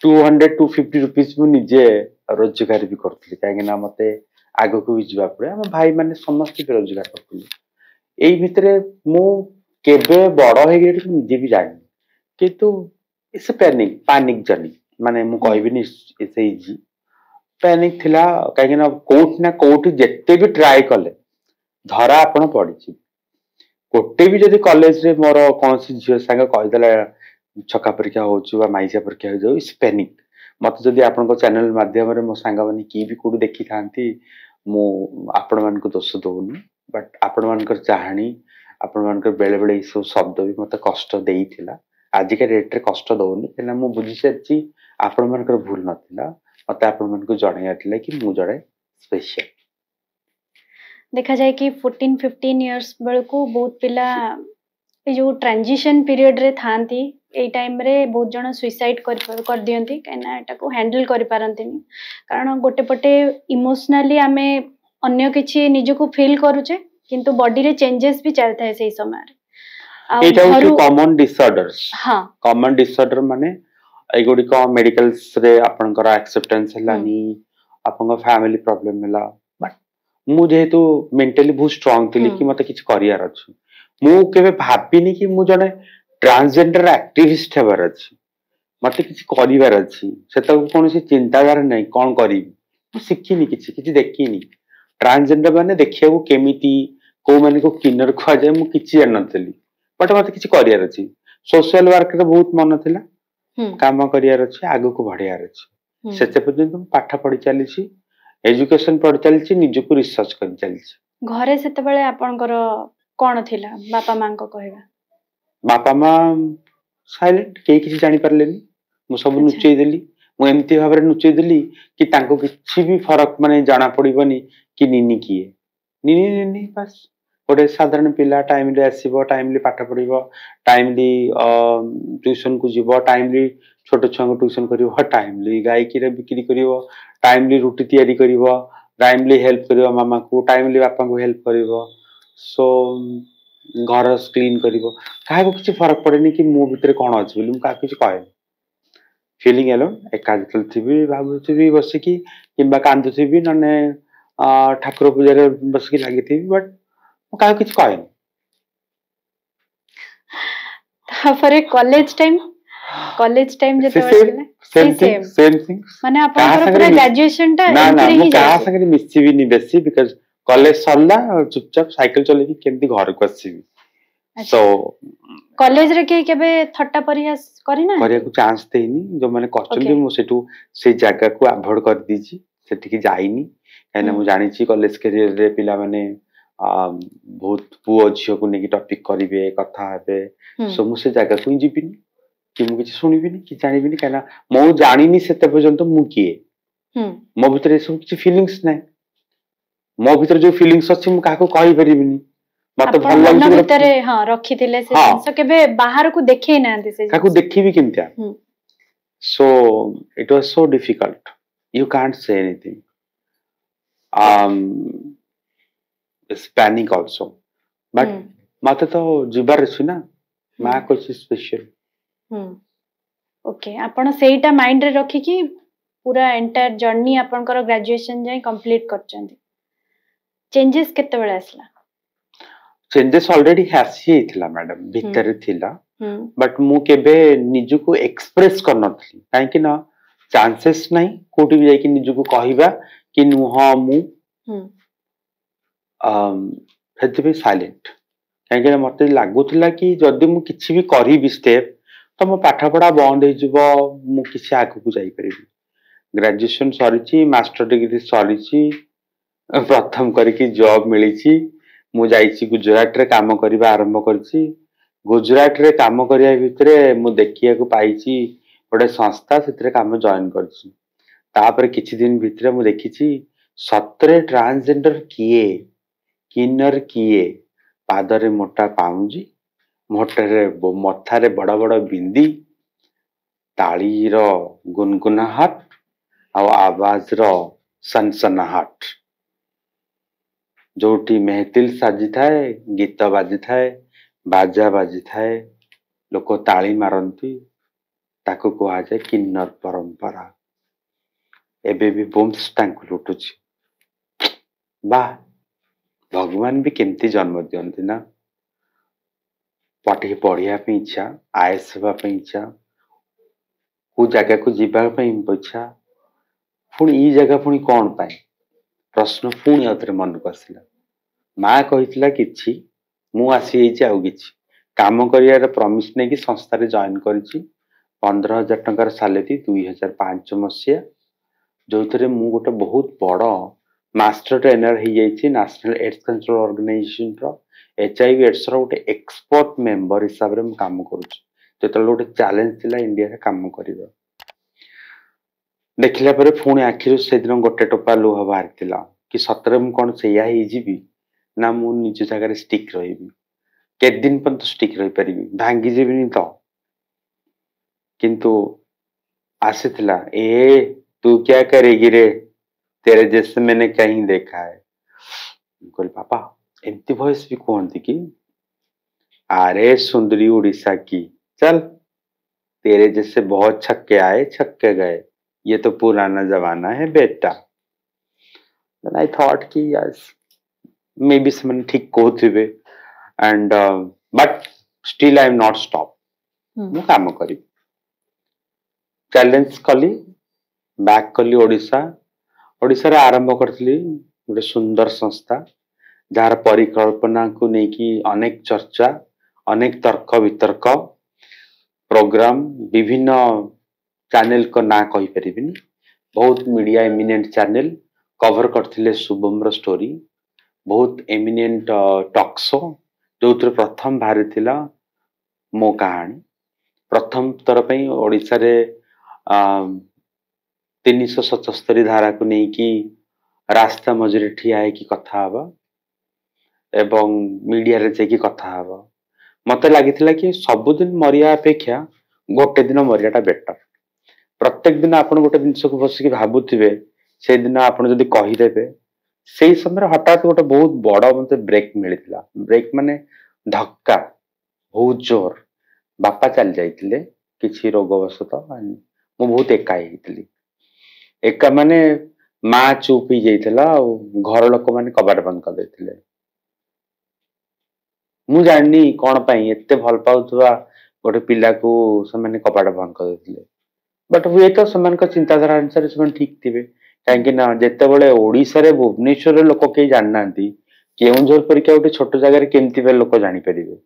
200-250 रुपीस मु निजे रोजगार भी करथली काहे ना मते आगो को भी जिबा पड़े हम भाई माने समस्त भी रोजगार करथली एई भितरे मु केबे बड़ हे गेली निजे भी जानि किंतु इट्स पैनिक जर्नी माने मु कहबिनी इसे इजी पैनिक थिला काहे ना कोट ना कोट जत्ते भी ट्राई कले धरा आपण पड़िछि कोटे भी जदी कॉलेज रे मोर कोनसी झियो संग कहि देला छक्का परीक्षा होछु बा माइसा परीक्षा हो जाउ इट्स पैनिक मत जदी आपण को चैनल माध्यम रे मो संग माने की भी कोड देखि थांती मु आपण मान को दोष दोउनी बट आपण मान कर चाहणी आपण मान कर बेले बेले इस शब्द भी मते कष्ट देइथिला आज के डेट रे कष्ट दोउनी केना मु बुझी सच्ची आपण मान कर भूल नथिला मत आपण को जन कि मु जड़े स्पेशल देखा जाए कि 14-15 इयर्स बेलू बहुत पिला जो ट्रांजिशन पीरियड रे थांती ए टाइम रे बहुत जन सुइसाइड कर दियंती कहीं एटा को हैंडल कर पारंतिनी कारण गोटे पटे इमोशनली आमे अन्य किछि निजको फील करूचे किंतु बॉडी रे चेंजेस भी चलता है सेही समय रे एटा होची कॉमन डिसऑर्डर्स हां कॉमन डिसऑर्डर माने एगुडी को मेडिकल्स रे आपनकर एक्सेप्टेंस हलानी आपन फैमिली प्रॉब्लम हला बट मु जेहेतु मेंटली बहुत स्ट्रांग थिली कि मते किछ करियार अछि मु केबे भाबिनी कि मु जने ट्रांसजेंडर एक्टिविस्ट हेबार अछि मते किछ करिवार अछि सेता कोनोसी चिंताधारा नै कोन करी मु सिखिनी किछ देखिनी ट्रांसजेंडर माने देखिया को केमिति को माने को किनर खा जाय मु किछ जान नथली बट मते किछ करियार अछि सोशल वर्क रे बहुत मन थिला काम करियार अछि आगु को बढ़ियार अछि सेते पर्यंत पाठ पढि चली छी एजुकेशन पढि चली छी निजु को रिसर्च कर चली छी घरे सेते बेले आपनकर कोन थिला बापा मां को कहबा बापा मां साइलेंट के किछ जानि परलेनी मु सब नुचै देली मु एमती भाबरे नुचै देली कि तांको किछि भी फरक माने जाना पड़िबनी कि निनी किए निनी बस गोटे साधारण पिला टाइमली आसीबो टाइमली पाठ पढिबो टाइमली ट्यूशन को जीवो टाइमली छोट छुआ ट्यूशन करिवो टाइमली गाय की बिक्री करिवो टाइमली रुटी तैयारी करिवो टाइमली हेल्प करिवो मामा को टाइमली बापा को हेल्प करिवो सो घर क्लीन करिवो काहे को किछि फरक पड़ेनी कि मो भितरे कोन अछि बोली मु का किछि कहे फीलिंग एलो एका जतल थिबी भाबुथिबी बसिकी किंबा कांदुथिबी नने ठाकुर पूजा रे बसिकी लागि थिबी बट मु का किछि कहे ताफरे कॉलेज टाइम जते गेले सेम थिंग माने आपन पूरा ग्रेजुएशन टा एंट्री ही का संगे मिसिबी नि बेसी बिकॉज़ कॉलेज सरला चुपचाप साइकिल चलेकी केमती घर को आसीबी सो कॉलेज रे केबे थट्टा परिहास करिना करिया को चांस देइनी जो माने करचंदी मु सेटू से जगह को अवॉइड कर दीची सेठी की जाईनी काइना मु जानि छी कॉलेज करियर रे पिला माने बहुत पुओ झियो को नेकी टॉपिक करिवे कथा हेबे सो मु से जगह को जिबिनी कि मु किछ सुनिबिनी कि जानिबिनी काइना मु जानिनी सेते पर्यंत मु किए मो भितरे सब किछ फीलिंग्स नै मो भितर जो फीलिंग्स अछि मु काको कहि परिबिनी मते भल लागै भितरे हां रखिथिले से जिंस केबे बाहर को देखै नांती से काको देखिबी केमतिया so it was so difficult you can't say anything it's panic also but मते तो जिबार अछि ना मा कुछ स्पेशल ओके आपण सेटा माइंड रे रखी कि पूरा एंटायर जर्नी आपनकर ग्रेजुएशन जाय कंप्लीट करचंदी चेंजेस केते बेले आसला चेंजेस ऑलरेडी हासी थिला मैडम भीतर थिला बट मु केबे निजु को एक्सप्रेस कर नथली काहे कि ना चांसेस नहीं कोटी भी जाय कि निजु को कहिबा कि नु हां मु हेतु भी साइलेंट काहे कि मते लागुतला कि जदी मु किछि भी करी भी स्टेप तो मो पाठ पढा बंद हे जिवो मु किछि आगु को जाई परिबी ग्रेजुएशन सरीची मास्टर डिग्री सरीची प्रथम करके जॉब मिलीची मु जाईची गुजरात रे काम करबा आरंभ करची गुजरात रे काम करिया भितरे मु देखिया को पाइची गोटे संस्था सेतरे काम जॉइन करची तापर किछि दिन भितरे मु देखिची सतरे ट्रांसजेंडर किए किन्नर किए पादरे मोटा पाउंजी मोटरे मथारे बड़ बड़ बिंदी ताली रो गुनगुनाहट आ आवाज रो सनसनाहट जोटी महतिल साजी थाए गीत बाजी थाए बाजा बाजी थाए लोक ताली मारंती ताको कहा जाए किन्नर परंपरा एबे भी बोम्स टांक लुटुची बा भगवान भी केमती जन्म दियंती ना पटी पढ़िया पे इच्छा आईएएस होगा पे इच्छा को जगह को जीवा पे इच्छा पुणी ई जगह पुणी कौन पाए प्रश्न पुणी आउथरे मन को आसिला मां कहितला किछि मु आसी एछि आउ किछि काम करियार प्रॉमिस नै कि संस्था रे जॉइन करिछि 15000 टंकार सैलरी 2005 मसिया जोथरे मु गोटे बहुत बड़ मास्टर ट्रेनर ही जाइछि नेशनल एड्स कंट्रोल ऑर्गेनाइजेशन रो एचआईवी एड्स रो गोटे एक्सपर्ट मेंबर हिसाब रे काम करूछि जेतले गोटे चैलेंज थिला इंडिया रे काम करिबा देखिला परे पुणी आखिरु से दिन गोटे टोपा लुह बाहर कि सतरे मु कौन से ना मु निज जगह स्टिक रही के दिन पर्यंत स्टिक रही पारि भांगी जीविनी तो किंतु आसीथिला ए तू क्या करेगी रे तेरे जैसे मैंने कहीं देखा है बोल पापा एमती वॉइस भी कहती कि अरे सुंदरी उड़ीसा की चल तेरे जैसे बहुत छक्के आए छक्के गए ये तो पुराना जमाना है बेटा then I thought कि yes maybe someone ठीक कहथिबे and but still I am not stop मु काम करी चैलेंज कली बैक कली ओडिशा ओडिशा रे आरंभ करथली गोटे सुंदर संस्था जार परिकल्पना को नेकी अनेक चर्चा अनेक तर्क वितर्क प्रोग्राम विभिन्न चैनल को ना कहि परिबिनी बहुत मीडिया एमिनेंट चैनल कवर करथिले शुभम स्टोरी बहुत एमिनेंट टॉक शो जो प्रथम बाहरी थिला मो कहानी प्रथम तर पई ओडिसा रे 377 धारा को नहीं कि रास्ता मझे ठिया है कि कथा हवा एवं मीडिया रे जे कि कथा हवा मते लागिथिला कि सबुदिन मरिया अपेक्षा गोटे दिन मरियाटा बेटर प्रत्येक दिन आपण गोटे जिनस को बसिक भाबुथिबे से दिन आपण जदी कहि देबे सेही समय हठात गोटे बहुत बड़ मते ब्रेक मिलिथिला ब्रेक माने धक्का बहुत जोर बापा चल जाइथिले किछि रोगवशत मु बहुत एका हितली एका माने माँ चुप ही जाइथिला घर लोक माने कबाड़ बंद कर देथिले मु जाननी कोन पई एते भल पाउथवा गोटे पिला को समान कबाड़ बंद कर देथिले बट हुए तो समान का चिंताधारा अनुसार समान ठीक थिबे काहेकि ना जेते बेले ओडिसा रे भुवनेश्वर लोक के जाननांती केउंझर परिका गोटे छोट जगह रे केमति बे लोक जानि परिबे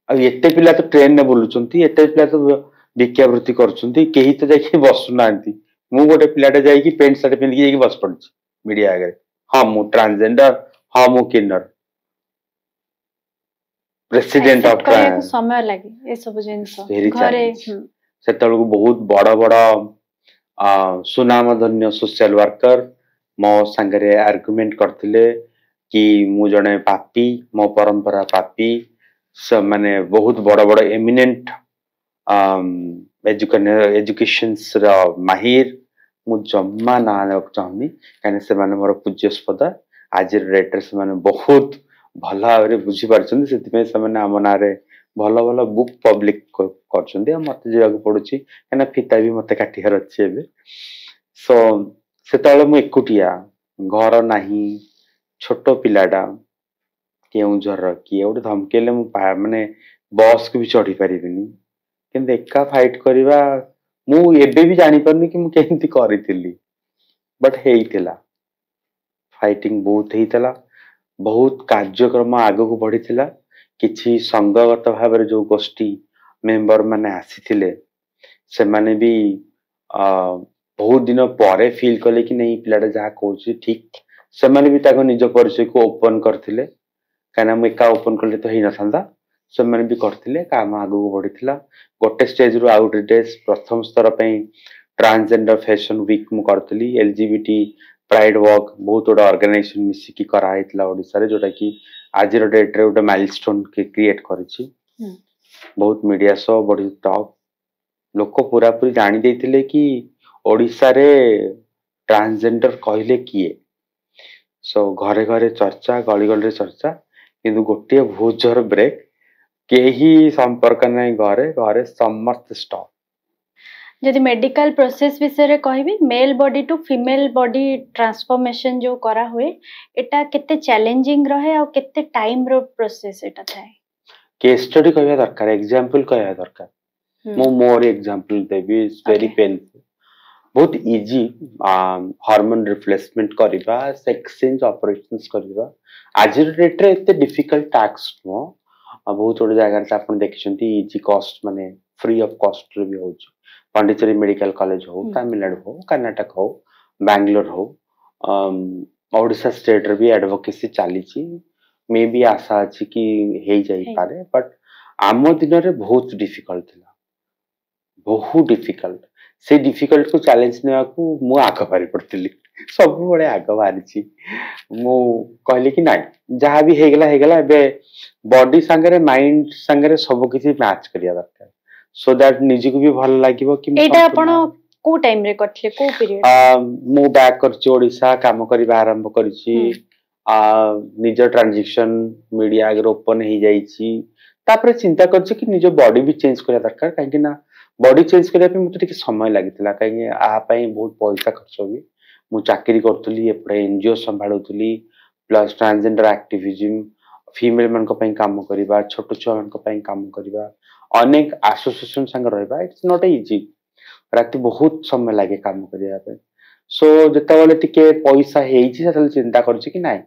आ एते पिला तो ट्रेन ने बुलुचंती एते पिला तो भिक्षावृत्ति करचंती केही तो जाई बसु नांती मु गोटे पिलाटे जाई कि पेंट शर्ट पिंदी जाई बस पड़छ मीडिया आगे हां मु ट्रांसजेंडर हां मु किन्नर प्रेसिडेंट ऑफ समय लागे ए सब जिंस घरे सेतल को बहुत बड़ बड़ सुनाम धन्य सोशल वर्कर मो संगरे आर्गुमेंट करथिले कि मु जने पापी मो परंपरा पापी सब माने बहुत बड़ बड़ एमिनेंट एजुकेशंस रा माहिर मु जम्मा ना चाहनी काने से माने मोर पूज्यस्पद आज रेट रे से माने बहुत भल भाव बुझी पार्छन से से आम ना भल भल बुक पब्लिक कर मत जावाक पड़ुची कहना फिता भी मत काटियार अच्छे एबे सो से मु एकुटिया घर नाही छोट पिलाटा केउझर किए गोटे धमकेले मु माने बस को भी चढ़ी पारिबिनी किंतु एका फाइट करवा मु एबे भी जानि परनी कि मु केमती करिथिली बट हेइतिला फाइटिंग बहुत हेइतिला बहुत कार्यक्रम आग को बढ़ी थिला किछि संगगत भाव जो गोष्ठी मेंबर माने आसीथिले से माने भी बहुत दिन परे फील कले कि नहीं पिलाटा जहा कहउछि ठीक से माने भी ताको निज परिचय को ओपन करथिले काना मु एका ओपन करले तो हेइ नथांदा से माने भी करथिले काम आग को बढ़ी थिला गोटे स्टेज रु आउट डेज प्रथम स्तर पई ट्रांसजेंडर फैशन वीक मु करथली एलजीबीटी प्राइड वॉक बहुत बड़ा ऑर्गेनाइजेशन मिसिकी करा हेतला ओडिसा रे जोटा कि आज रो डेट रे उटा माइलस्टोन के क्रिएट करिछि बहुत मीडिया सो बड़ी टॉप लोक पूरा पूरी जानि देथिले कि ओडिसा रे ट्रांसजेंडर कहले किए सो घरे घरे चर्चा गली गली रे चर्चा किंतु गोटे बहुत जोर ब्रेक केही संपर्क नै घरे घरे समस्त स्टॉप जदि मेडिकल प्रोसेस विषय रे कहबी male body to female body transformation जो करा हुए एटा केते चैलेंजिंग रहे और केते टाइम रो प्रोसेस एटा थाए केस स्टडी कहया दरकार एग्जांपल कहया दरकार मो more example Devi is very painful बहुत इजी हार्मोन रिप्लेसमेंट करिबा सेक्स चेंज ऑपरेशंस करिबा आज डेट रे एते डिफिकल्ट टास्क नो बहुत बड़ जगह रे आपण देखिसंती इजी कॉस्ट माने फ्री ऑफ कॉस्ट रे भी होछ पांडिचेरी मेडिकल कॉलेज हो तमिलनाडु हो कर्नाटक हो बैंगलोर हो ओडिशा स्टेट रे भी एडवोकेसी चली मे भी आशा अछि कि हे जाई पारे बट आम दिन रे बहुत डिफिकल्ट थिला बहुत डिफिकल्ट से डिफिकल्ट को चैलेंज नेवा को मु आग बारी पड़ती सब बड़े आग बारी मु कहली कि नाइ जहाँ भी हे गला एबे बॉडी संगरे माइंड संगरे सब किसी मैच करिया दरकार सो दैट निजी को भी भल लागिवो कि एटा आपण को टाइम रे करथले को पीरियड मु बैक करछि ओडिसा काम करिबा आरंभ करछि निज ट्रांजिशन मीडिया अगर ओपन हो जाइए तापर चिंता करछि कि निज बॉडी भी चेंज करिया दरकार काहे ना बॉडी चेंज करिया पे मते समय लागितला काहे आ पई बहुत पैसा खर्च होबी मु चाकरी करतली एपडे एनजीओ संभाळुतली प्लस ट्रांसजेंडर एक्टिविज्म फीमेल मन को पई काम करिबा छोट छुआ मन को पई काम करिबा अनेक एसोसिएशन संग रहबा इट्स नॉट इजी राति बहुत समय लागे काम करिया पे सो जेतेबेले टिके पैसा हेइछि सेतेबेले चिंता करछि कि नाइ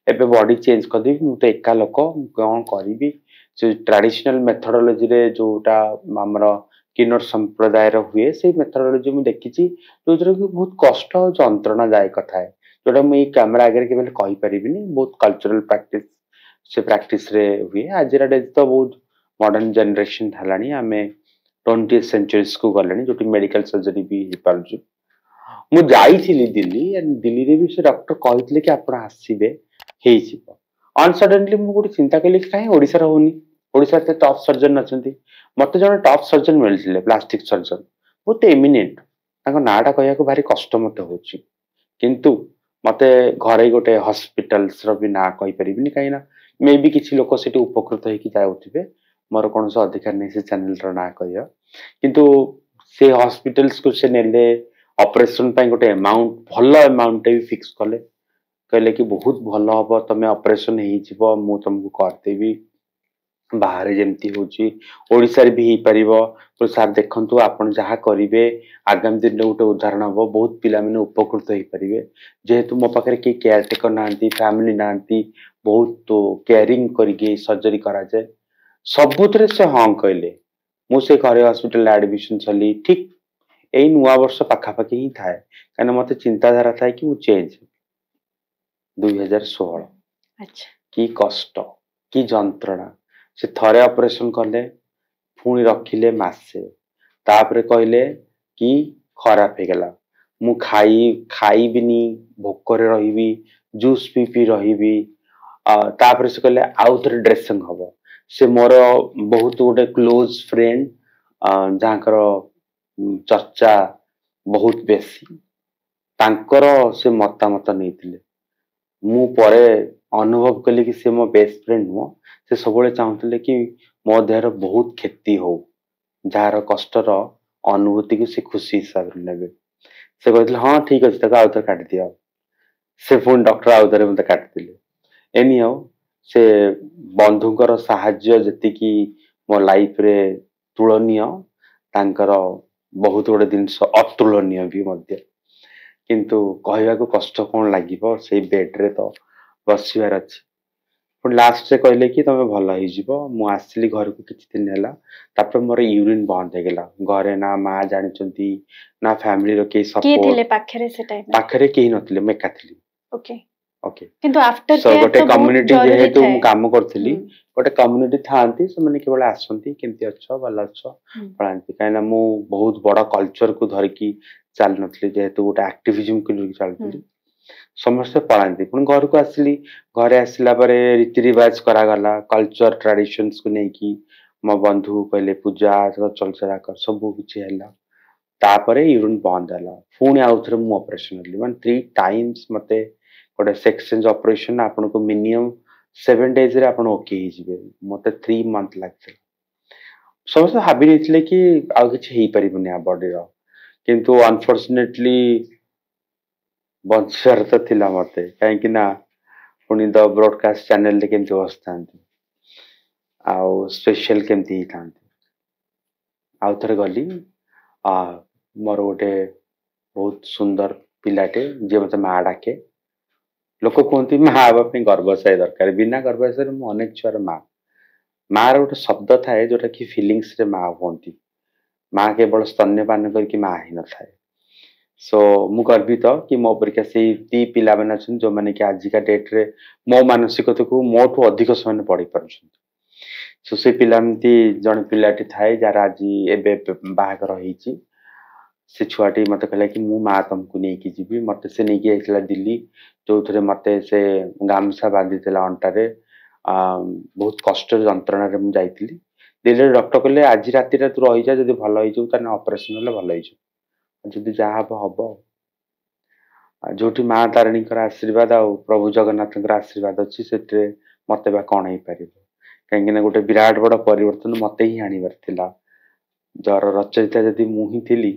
एबे बॉडी चेंज कर देबी मु तो एका लोक कोन करिबी जो ट्रेडिशनल मेथोडोलॉजी रे जोटा हमर किन्नर संप्रदाय रो हुए से मेथोडोलॉजी मु देखिछि जोजर कि बहुत कष्ट और जंत्रणा जाय कथा है जोटा मु ई कैमरा आगे के बेले कहि परिबिनी बहुत कल्चरल प्रैक्टिस से प्रैक्टिस रे हुए आज रा डेज तो बहुत मॉडर्न जनरेशन हलानी हमें 20th सेंचुरीज को गलानी जोटी मेडिकल सर्जरी भी ही पारजु मु जाइथिली दिल्ली एंड दिल्ली रे भी से डॉक्टर कहितले कि आपण आसीबे हेइ छिबो अनसडनली मु गुडी चिंता कली कि काहे ओडिसा रे होनी ओडिसा ते टॉप सर्जन नचंती मते जण टॉप सर्जन मिलथिले प्लास्टिक सर्जन बहुत एमिनेंट ताको नाडा कहया को भारी कष्ट मते होची किंतु मते घरे गोटे हॉस्पिटल्स रो भी ना कहि परिबिनी काइना मे बी किछि लोक सेठी उपकृत होई कि जाउथिबे मोर कोन से अधिकार नै से चैनल रो ना कहया किंतु से हॉस्पिटल्स को से नेले ऑपरेशन पई गोटे अमाउंट भलो अमाउंट भी फिक्स कले कहले कि बहुत भलो हबो तमे ऑपरेशन हेइ जिवो मु तुमको कर देबी बाहर जेमती होची ओडिसा रे भी ही परिबो तो सर देखंतु आपण जहा करिवे आगामी दिन गोटे उदाहरण हबो बहुत पिला माने उपकृत होई परिबे जेहेतु मो पाखरे के केयर टेकर नांती फैमिली नांती बहुत तो केयरिंग करिगे सर्जरी करा जाय सबुतरे से हां कहले मु से घरे हॉस्पिटल एडमिशन चली ठीक एई नुवा वर्ष पाखा पाखी ही थाए काना मते चिंताधारा थाए कि मु चेंज 2016 अच्छा की कष्ट की जंत्रणा से थरे ऑपरेशन करले पुणी रखिले मासे तापरे कहले कि खराब हे गेला मु खाई बिनी भोकरे रहिबी जूस पी रहिबी तापरे से कहले आउ थरे ड्रेसिंग हबो से मोर बहुत गोटे क्लोज फ्रेंड जहाँकर चर्चा बहुत बेसी तांकर से मतामत नैतिले मु परे अनुभव कली कि से मो बेस्ट फ्रेंड मो से सबले चाहूले कि मो देहर बहुत क्षति हो जार कष्टर अनुभूति को से खुशी हिसाब रे नेबे से कहले हां ठीक अछि तका आउतर काट दिया से फोन डॉक्टर आउतर मते काट दिले एनी हो से बंधुकर सहाय्य जति कि मो लाइफ रे तुलनीय तांकर बहुत गोटे जिनस अतुलनीय भी मध्य किंतु कहवा को कष्ट कोन लागिबो से बेड रे तो बसिबार अछि पण लास्ट से कहले कि तमे भल होई जिवो मु आसली घर को किछि दिन हैला तापर मोर यूरिन बंद हे गेला घरे ना मां जानि चंती ना फैमिली रो के सपोर्ट के थिले पाखरे से टाइम पाखरे केही नथिले मैं काथली ओके ओके किंतु आफ्टर सो केयर गोटे तो कम्युनिटी जरूरी जेहेतु थाए मु काम करथली गोटे कम्युनिटी थांती से माने केवल आसंती केमती अच्छो भल अच्छो पळांती काइना मु बहुत बड़ा कल्चर को धर की चाल नथली जेहेतु गोटे एक्टिविज्म को धर चालथली समस्त पळांती पण घर को आसली घरे आसला परे रीति रिवाज करा गला कल्चर ट्रेडिशंस को नै की मो बंधु कहले पूजा चल चला कर सब कुछ हैला तापरे यूरिन बंद हैला पुणी आउथरे मु ऑपरेशन हली वन 3 टाइम्स मते गोटे सेक्स चेंज ऑपरेशन आपन को मिनिमम 7 डेज रे आपन ओके ही जिवे मते 3 मंथ लागते समस्त हाबी नथिले कि आ किछ हेई परिबने आ बॉडी रो किंतु अनफॉर्चूनेटली बंचर तो थिला मते काहे कि ना पुणी द ब्रॉडकास्ट चैनल ले केमती बसतांती आउ स्पेशल केमती ही थांती आउ थरे गली मोर गोटे बहुत सुंदर पिलाटे जे मते मा डाके लोक कहते माँ आवा गर्भाशय दरकार बिना गर्भाशय मु अनेक छुआर माँ माँ गोटे शब्द थाए जोटा कि फिलिंग्स रे माँ कहती माँ केवल स्तन्यपान करके माँ ही न थाए सो मु गर्वित कि मो परीक्षा से दी पिला माने छन जो माने कि आजिका डेट रे मो मानसिकता को मोठो अधिक समय पढ़ी पारछन सो से पिला एमती जन पिलाटी थाए जार आज एबे बाहागर होईची से छुआटी मते कहला कि मु माँ तुमको नेकी जीवी मते से नेकी आइतला दिल्ली जो थरे मते से गामसा बांधी देला अंटारे बहुत कष्ट जंत्रणा रे मु जाइतिली दिल्ली डॉक्टर कहले आज राति रे तू रहि जा जदी भलो होई जउ तने ऑपरेशन होले भलो होई जउ जदी जा हबो हबो जोठी माँ तारिणी आशीर्वाद आ प्रभु जगन्नाथ आशीर्वाद अच्छी से मत कौन हो पार कहीं गोटे विराट बड़ परिवर्तन मत ही आनबार थिला जर रचयिता जदि मुही थी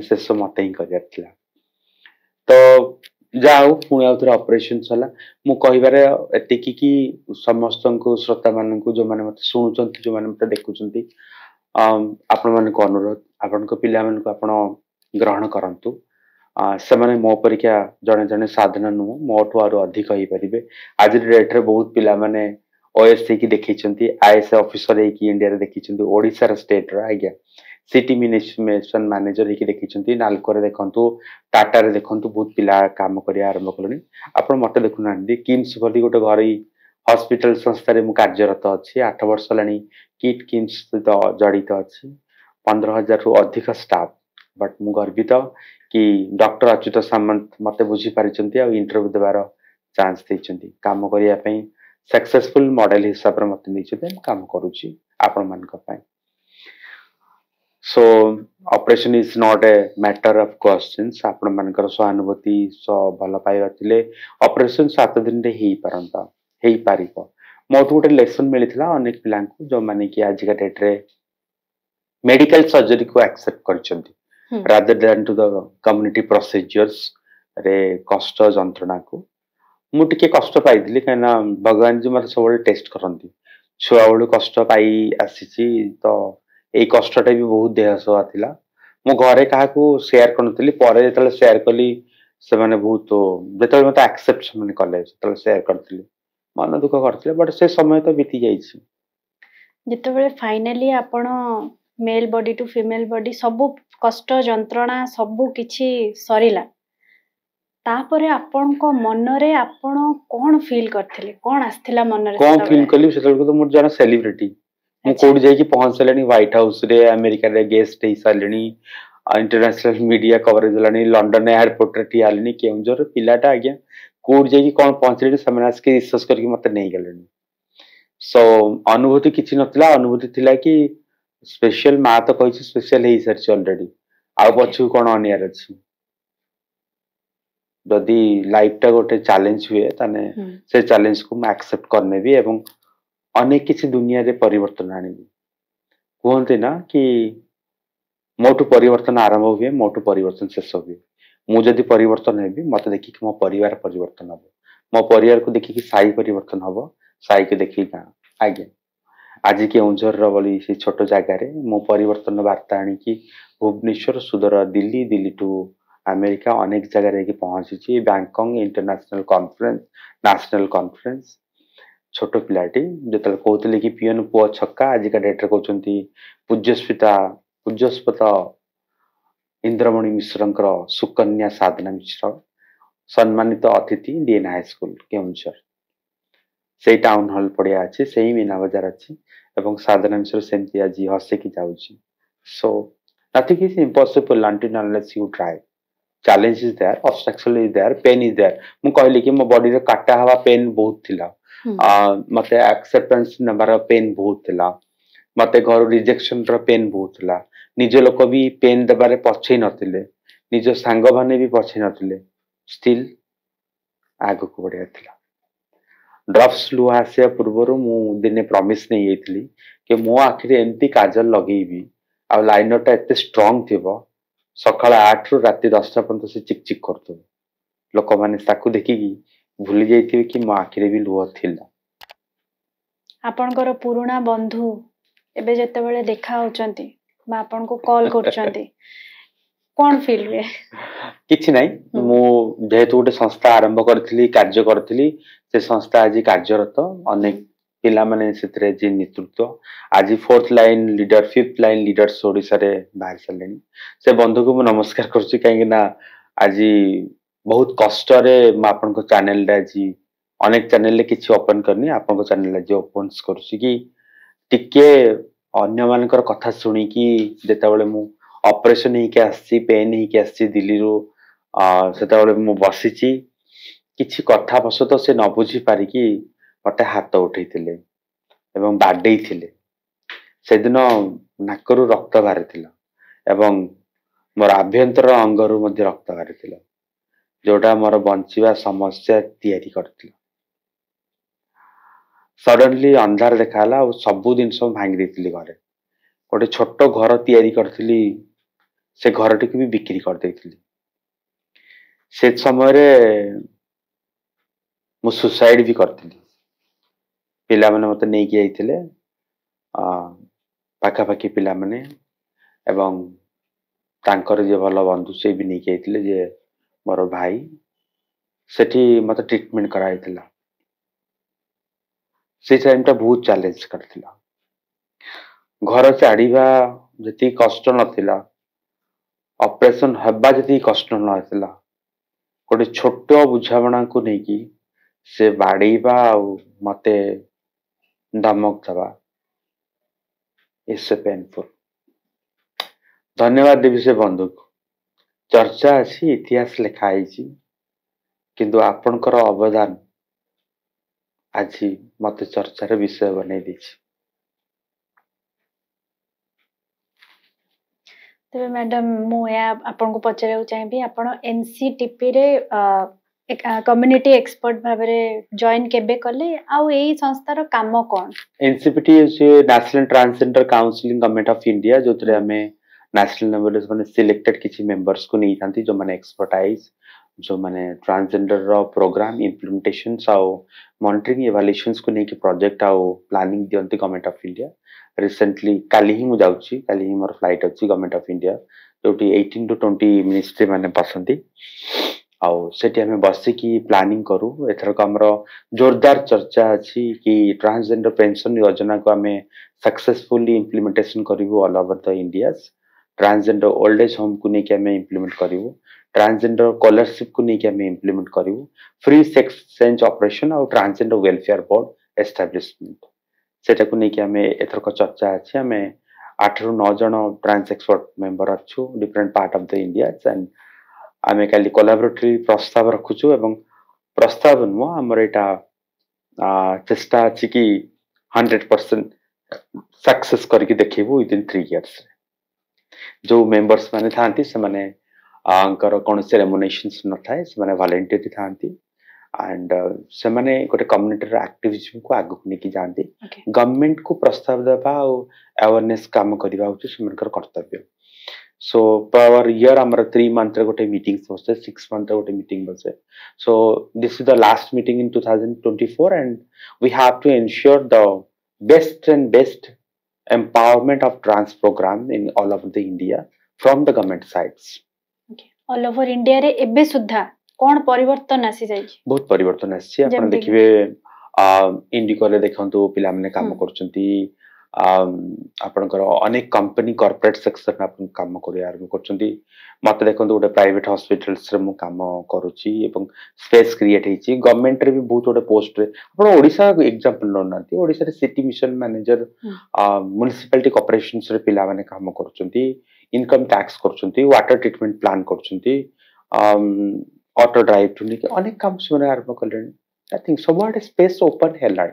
शेष मत ही कर तो जाऊ पुणी आउ थे ऑपरेशन सला मु कहबार एतिकी कि समस्त को श्रोता मान जो मैंने मत शुणुंट जो मैंने मत देखुं आपण मान अनुरोध आपण पिला मान आप ग्रहण करंतु ସେମାନେ ମୋ ପରୀକ୍ଷା ଜଣେ ଜଣେ ସାଧନା ନୁହଁ ମୋଠୁ ଆରୁ ଅଧିକ ହେଇପାରିବେ ଆଜି ଡେଟ୍ ରେ ବହୁତ ପିଲାମାନେ ଓଏସ୍ ହେଇକି ଦେଖିଛନ୍ତି ଆଇଏଏସ୍ ଅଫିସର ହେଇକି ଇଣ୍ଡିଆରେ ଦେଖିଛନ୍ତି ଓଡିଶାର ଷ୍ଟେଟ୍ ର ଆଜ୍ଞା ସିଟି ମିନିଷ୍ଟ୍ରେସନ ମ୍ୟାନେଜର ହେଇକି ଦେଖିଛନ୍ତି ନାଲକୋରେ ଦେଖନ୍ତୁ ଟାଟାରେ ଦେଖନ୍ତୁ ବହୁତ ପିଲା କାମ କରିବା ଆରମ୍ଭ କଲେଣି ଆପଣ ମତେ ଦେଖୁନାହାନ୍ତି କିମ୍ସ ବୋଲି ଗୋଟେ ଘରୋଇ ହସ୍ପିଟାଲ ସଂସ୍ଥାରେ ମୁଁ କାର୍ଯ୍ୟରତ ଅଛି 8 ବର୍ଷ ହେଲାଣି କିଟ୍ କିମ୍ସ ସହିତ ଜଡ଼ିତ ଅଛି 15,000 ରୁ ଅଧିକ ଷ୍ଟାଫ ବଟ୍ ମୁଁ ଗର୍ବିତ कि डॉक्टर अच्युत सामंत मते बुझी पारिचंती आ इंटरव्यू देबार चांस देइचंती काम करिया पई सक्सेसफुल मॉडल हिसाब रे मते दैछते काम करूची आपण मान का पई सो operation is not a matter of questions आपण मान कर सहानुभूति सो भल पाइबा थिले ऑपरेशन 7 दिन रे ही परंता हेई पारिबो मोटू गोटे लेसन मिलिथिला अनेक पिलां को जो माने कि आज का डेट रे मेडिकल सर्जरी को accept करचंती rather than to the community procedures रे कष्ट जंत्रणा को मु टिके कष्ट पाइदिली काना भगवान जी मते सब टेस्ट करंती छुआ बळु कष्ट पाई आसीची तो एई कष्टटा भी बहुत देह सवा थिला मु घरे काहा को शेयर करनतली परे जेतले शेयर कली से माने बहुत जेतले मते एक्सेप्ट माने कले जेतले शेयर करतली मन दुख करतले बट से समय तो बीती जाईची जेतबेले फाइनली आपण male body to female body सब कष्ट जंत्रणा सबु किछि सरिला तापरे आपण को मन रे आपण कोन फील करथिले कोन आस्थिला मन रे कोन फील कली सेतल को तो मोर जन सेलिब्रिटी मु कोड जाई कि पहुंच सलेनी व्हाइट हाउस रे अमेरिका रे गेस्ट हे सलेनी इंटरनेशनल मीडिया कवरेज लानी लंदन एयरपोर्ट रे टियालनी केउंजर पिलाटा आज्ञा कोड जाई कि कोन पहुंचलेनी समाज के रिसर्च करके मते नै गेलेनी सो अनुभूति किछि नथिला अनुभूति थिला कि स्पेशल माँ तो कही स्पेशल ही सारी ऑलरेडी आउ पछु कोन अनियार अछि जदि लाइफ टा गोटे चैलेंज हुए ताने से चैलेंज को मैं एक्सेप्ट करने भी एवं अनेक किसी दुनिया रे परिवर्तन आनिबी कहते ना कि मोटू परिवर्तन आरंभ हुए मोटू परिवर्तन शेष हुए मु जदि परिवर्तन हेबी मते देखि कि मो परिवार परिवर्तन हबो मो परिवार को देखि कि साई परिवर्तन हबो साई के देखि गां आगे आज केउंझर बोली से छोट जगार मो परिवर्तन वार्ता आनी कि भुवनेश्वर सुदूर दिल्ली दिल्ली टू अमेरिका अनेक जगह पहुंची Bangkok international conference national conference छोट पिलाटी जो कहते कि पियन पुआ छक्का आज का डेट कहते पूज्यस्पत इंद्रमणि मिश्र सुकन्या साधना मिश्र सम्मानित अतिथि डीएन हाई स्कूल केउंझर से टाउन हॉल पड़िया अच्छी से ही मीना बजार अच्छी एवं साधना मिश्र सेमती आज हसिकी जाउची so nothing is impossible until unless you try challenge is there obstacle is there pain is there मु कहली कि मो बॉडी रे काटा हवा पेन बहुत थिला मते एक्सेप्टेंस नंबर पेन बहुत थिला मते घर रिजेक्शन रो पेन बहुत थिला निज लोक भी पेन दबारे पछै नथिले निज सांग माने भी पछै नथिले स्टिल आगो को बढ़िया थिला ड्रप्स लुहा आसिया पूर्व मु दिने प्रॉमिस नहीं जाइतली कि मो आखिरे एमती काजल लगेबी आ लाइनरटा एते स्ट्रांग थिबो सकाळ 8 रु राति 10 पर्यंत से चिक चिक करतो लोक माने ताकू देखि कि भूली जाइथिबे कि मो आखिरे भी लुहा थिला आपनकर पुराना बंधु एबे जते बेले देखा होचंती बा आपन को कॉल करचंती कोन फील हुए किछि नै मु जेहेतु गोटे संस्था आरंभ करथिली कार्य करथिली से संस्था आज कार्यरत अनेक पिला माने सेतरे जे नेतृत्व आज 4th line leader 5th line leaders Odisha रे बाहर सलेनी से बंधु को मु नमस्कार करछि काहे ना आज बहुत कष्ट रे म आपन को चैनल रे आज अनेक चैनल ले किछि ओपन करनी आपन को चैनल जे ओपन करछि कि टिके अन्य मानकर कथा सुनी कि जेतेबेले मु ऑपरेशन ही के आसी पेन ही के आसी दिल्ली रो सेतेबेले मु बसिची किछि कथा बस तो से न बुझी पारि कि मते हाथ उठैतिले एवं बाडेइथिले सेदिन नाकरू रक्त बाहरिथिला एवं मोर आभ्यंतर अंगरू मध्य रक्त बाहरिथिला जोटा मोर बंचिवा समस्या तैयारी करथिला सडनली अंधार देखाला और सबु दिन सब भांगी देथिली घरे गोटे छोट घर तैयारी करथिली से घर टिक भी बिक्री कर देथिली से समय रे मु सुसाइड भी करथिली पिला माने मते नै कि आइथिले पाखा पाखी पिला माने एवं तांकर जे भल बंधु से भी नै कि आइथिले जे मोर भाई सेठी मते ट्रीटमेंट कराइथिला से टाइम ता बहुत चैलेंज करथिला घर छाड़ीबा जति कष्ट नथिला ऑपरेशन हब्बा जति कष्ट नथिला गोटे छोट बुझावणा को नै कि से बाड़ीबा मते धमक दबा इट्स पेनफुल धन्यवाद देवी से बंधु चर्चा अच्छी इतिहास लिखाई किंतु आपनकर अवदान आज मत चर्चार विषय बनै दिछि तबे मैडम मु या आपन को पचरे चाहिबी आपन एनसीटीपी रे कम्युनिटी एक्सपर्ट भाबरे जॉइन केबे कले आउ एई संस्थार काम कोन एनसीपीटी से national transgender counselling government of India जोतरे हमें नेशनल लेवल माने सिलेक्टेड किछि मेंबर्स को नै थांती जो माने एक्सपर्टाइज जो माने ट्रांसजेंडर रो प्रोग्राम इंप्लीमेंटेशंस आउ मॉनिटरिंग इवैल्यूएशंस को नै कि प्रोजेक्ट आउ प्लानिंग दियंती गवर्नमेंट ऑफ इंडिया रिसेंटली काली ही मु जाउची काली ही मोर फ्लाइट अछि गवर्नमेंट ऑफ इंडिया जोटी 18 टू 20 मिनिस्ट्री माने पसंती आउ सेठी हमें बसी की प्लानिंग करू एथर को हमरो जोरदार चर्चा अछि कि ट्रांसजेंडर पेंशन योजना को हमें सक्सेसफुली इंप्लीमेंटेशन करिवो all over the India transgender old age home को नै कि हमें इंप्लीमेंट करिवो ट्रांसजेंडर स्कॉलरशिप को नै कि हमें इंप्लीमेंट करिवो फ्री सेक्स चेंज ऑपरेशन और ट्रांसजेंडर वेलफेयर बोर्ड एस्टैब्लिशमेंट सेटा को नै कि हमें एथर को चर्चा अछि हमें 8 रु 9 जन ट्रांस एक्सपर्ट मेंबर अछु different part of the India and आमे काली कोलैबोरेटरी प्रस्ताव रखुछु एवं प्रस्ताव नु हमर एटा चेष्टा अछि कि 100% सक्सेस करके देखिबो विद इन 3 इयर्स जो मेंबर्स माने थांती से माने अंकर कोन से रेमुनेशंस न थाए से माने वॉलंटियर थांती एंड से माने गोटे कम्युनिटी रो एक्टिविज्म को आगु ने की जानती गवर्नमेंट को प्रस्ताव देबा और अवेयरनेस काम करबा होची सेमनकर कर्तव्य सो पर ईयर हमर 3 मंथ रे गोटे मीटिंग्स होसे 6 मंथ रे गोटे मीटिंग बसे so this is the last meeting in 2024 and we have to ensure the best empowerment of trans program in all over the India from the government sides. Okay. All over India रे एबे सुद्धा कोन परिवर्तन आसी जाई बहुत परिवर्तन आसी आपण देखिबे इंडिको रे देखंतु पिला माने काम करचंती आपनकर अनेक कंपनी कॉर्पोरेट सेक्टर आपन काम करिया आरंभ करचंती मते देखंतु गोटे प्राइवेट हॉस्पिटल्स रे मु काम करूची एवं स्पेस क्रिएट हेची गवर्नमेंट रे भी बहुत गोटे पोस्ट रे आपण ओडिसा एग्जांपल ननाती ओडिसा रे city mission manager municipality corporations रे पिला माने काम करचंती इनकम टैक्स करचंती वाटर ट्रीटमेंट प्लान करचंती ऑटो ड्राइव टू निके अनेक काम सुने आरंभ करलेनी आई थिंक सबआडे स्पेस ओपन हेला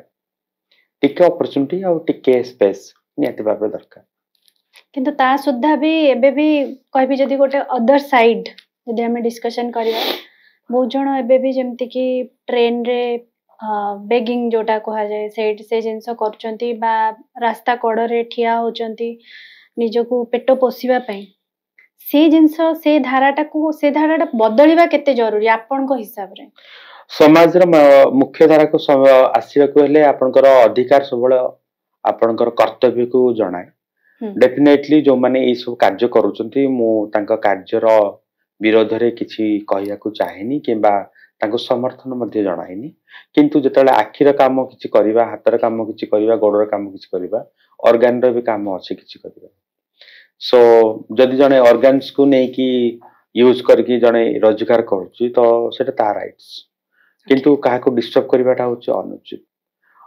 टिके अपॉर्चुनिटी और टिके स्पेस नियति बाबा दरकार किंतु ता सुद्धा भी एबे भी कहबी जदी गोटे अदर साइड जदी हमें डिस्कशन करिया बहुत जण एबे भी जेमति कि ट्रेन रे बेगिंग जोटा कहा जाए से जिंस करचंती बा रास्ता कड़ रे ठिया होचंती निजको पेट पोसिबा पई से जिंस से धाराटा बदलिबा केते जरूरी आपन को हिसाब रे समाज रो मुख्य धारा को आसीबा को हेले आपनकर अधिकार सबल आपनकर कर्तव्य को जणाए डेफिनेटली जो माने ई सब कार्य करूचंती मु तांका कार्य रो विरोध रे किछि कहिया को चाहेनी किबा तांको समर्थन मध्ये जणाइनी किंतु जतले आखिर काम किछि करिवा हातर काम किछि करिवा गोडर काम किछि करिवा ऑर्गन रो भी काम अछि किछि करिवा सो जदि जने ऑर्गन्स को नै कि यूज करके जने रोजगार करूची तो सेटा ता राइट्स किंतु काहा को डिस्टर्ब करबाटा होची अनुचित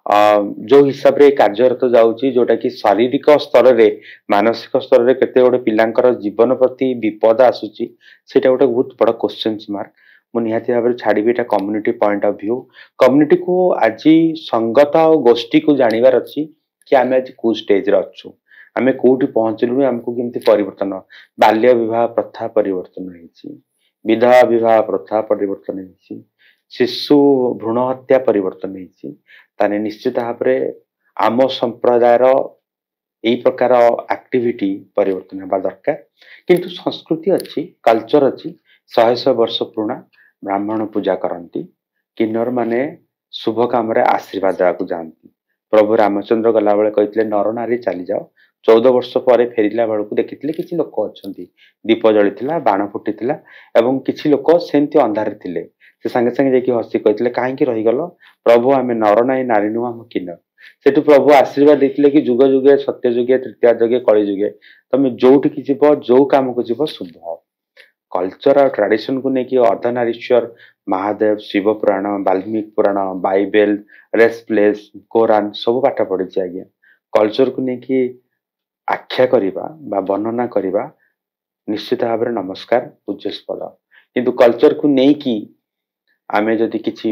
जो हिसाब रे कार्यरत जाउची जोटा कि शारीरिक स्तर रे मानसिक स्तर रे केते गोटे पिलांकर जीवन प्रति विपद आसुची सेटा गोटे बहुत बड़ क्वेश्चन मार्क मु निहाती भाबरे छाड़ीबी एटा community point of view community को आज संगत और गोष्ठी को जानिबार अछि कि आमे आज को स्टेज रे अछु आमे कोठी पहुंचलु हमको केमती परिवर्तन बाल्य विवाह प्रथा परिवर्तन होईची विधवा विवाह प्रथा परिवर्तन होईची शिशु भ्रूण हत्या परिवर्तन होईची ताने निश्चित भाबरे आम संप्रदायर एई प्रकार एक्टिविटी परिवर्तन हेबा दरकार किंतु संस्कृति अछि कल्चर अछि 100 वर्ष पुराना ब्राह्मण पूजा करती किन्नर माने शुभ काम रे आशीर्वाद देवाक जानती प्रभु रामचंद्र गला बेले कहते नर नारी चली जाओ 14 वर्ष पर फेरिला बेलू देखिथिले किछि लोक अछंती दीप जळिथिला बाण फुटिथिला एवं किछि लोक सेंति अंधार थिले से संगे संगे जेकी हसी कहथिले काहे कि रहि गलो प्रभु आमे नर नाई नारी नु हम किन्नर सेटु प्रभु आशीर्वाद देथिले कि जुग जुगे सत्य जुगे तृतीय जुगे कଳି जुगे तमे जोठी कि जीव जो काम को जीव शुभ कल्चर और ट्रेडिशन को लेकिन अर्धनारीश्वर महादेव शिव पुराण वाल्मीकि पुराण बाइबल रेस्प्लेस कोरान सब पाठ पढ़ी आज्ञा कल्चर को लेकिन आख्या करिबा बा वर्णना करिबा निश्चित भाव में नमस्कार पूज्यस्पद किंतु कल्चर को लेकिन आमे जदि किछि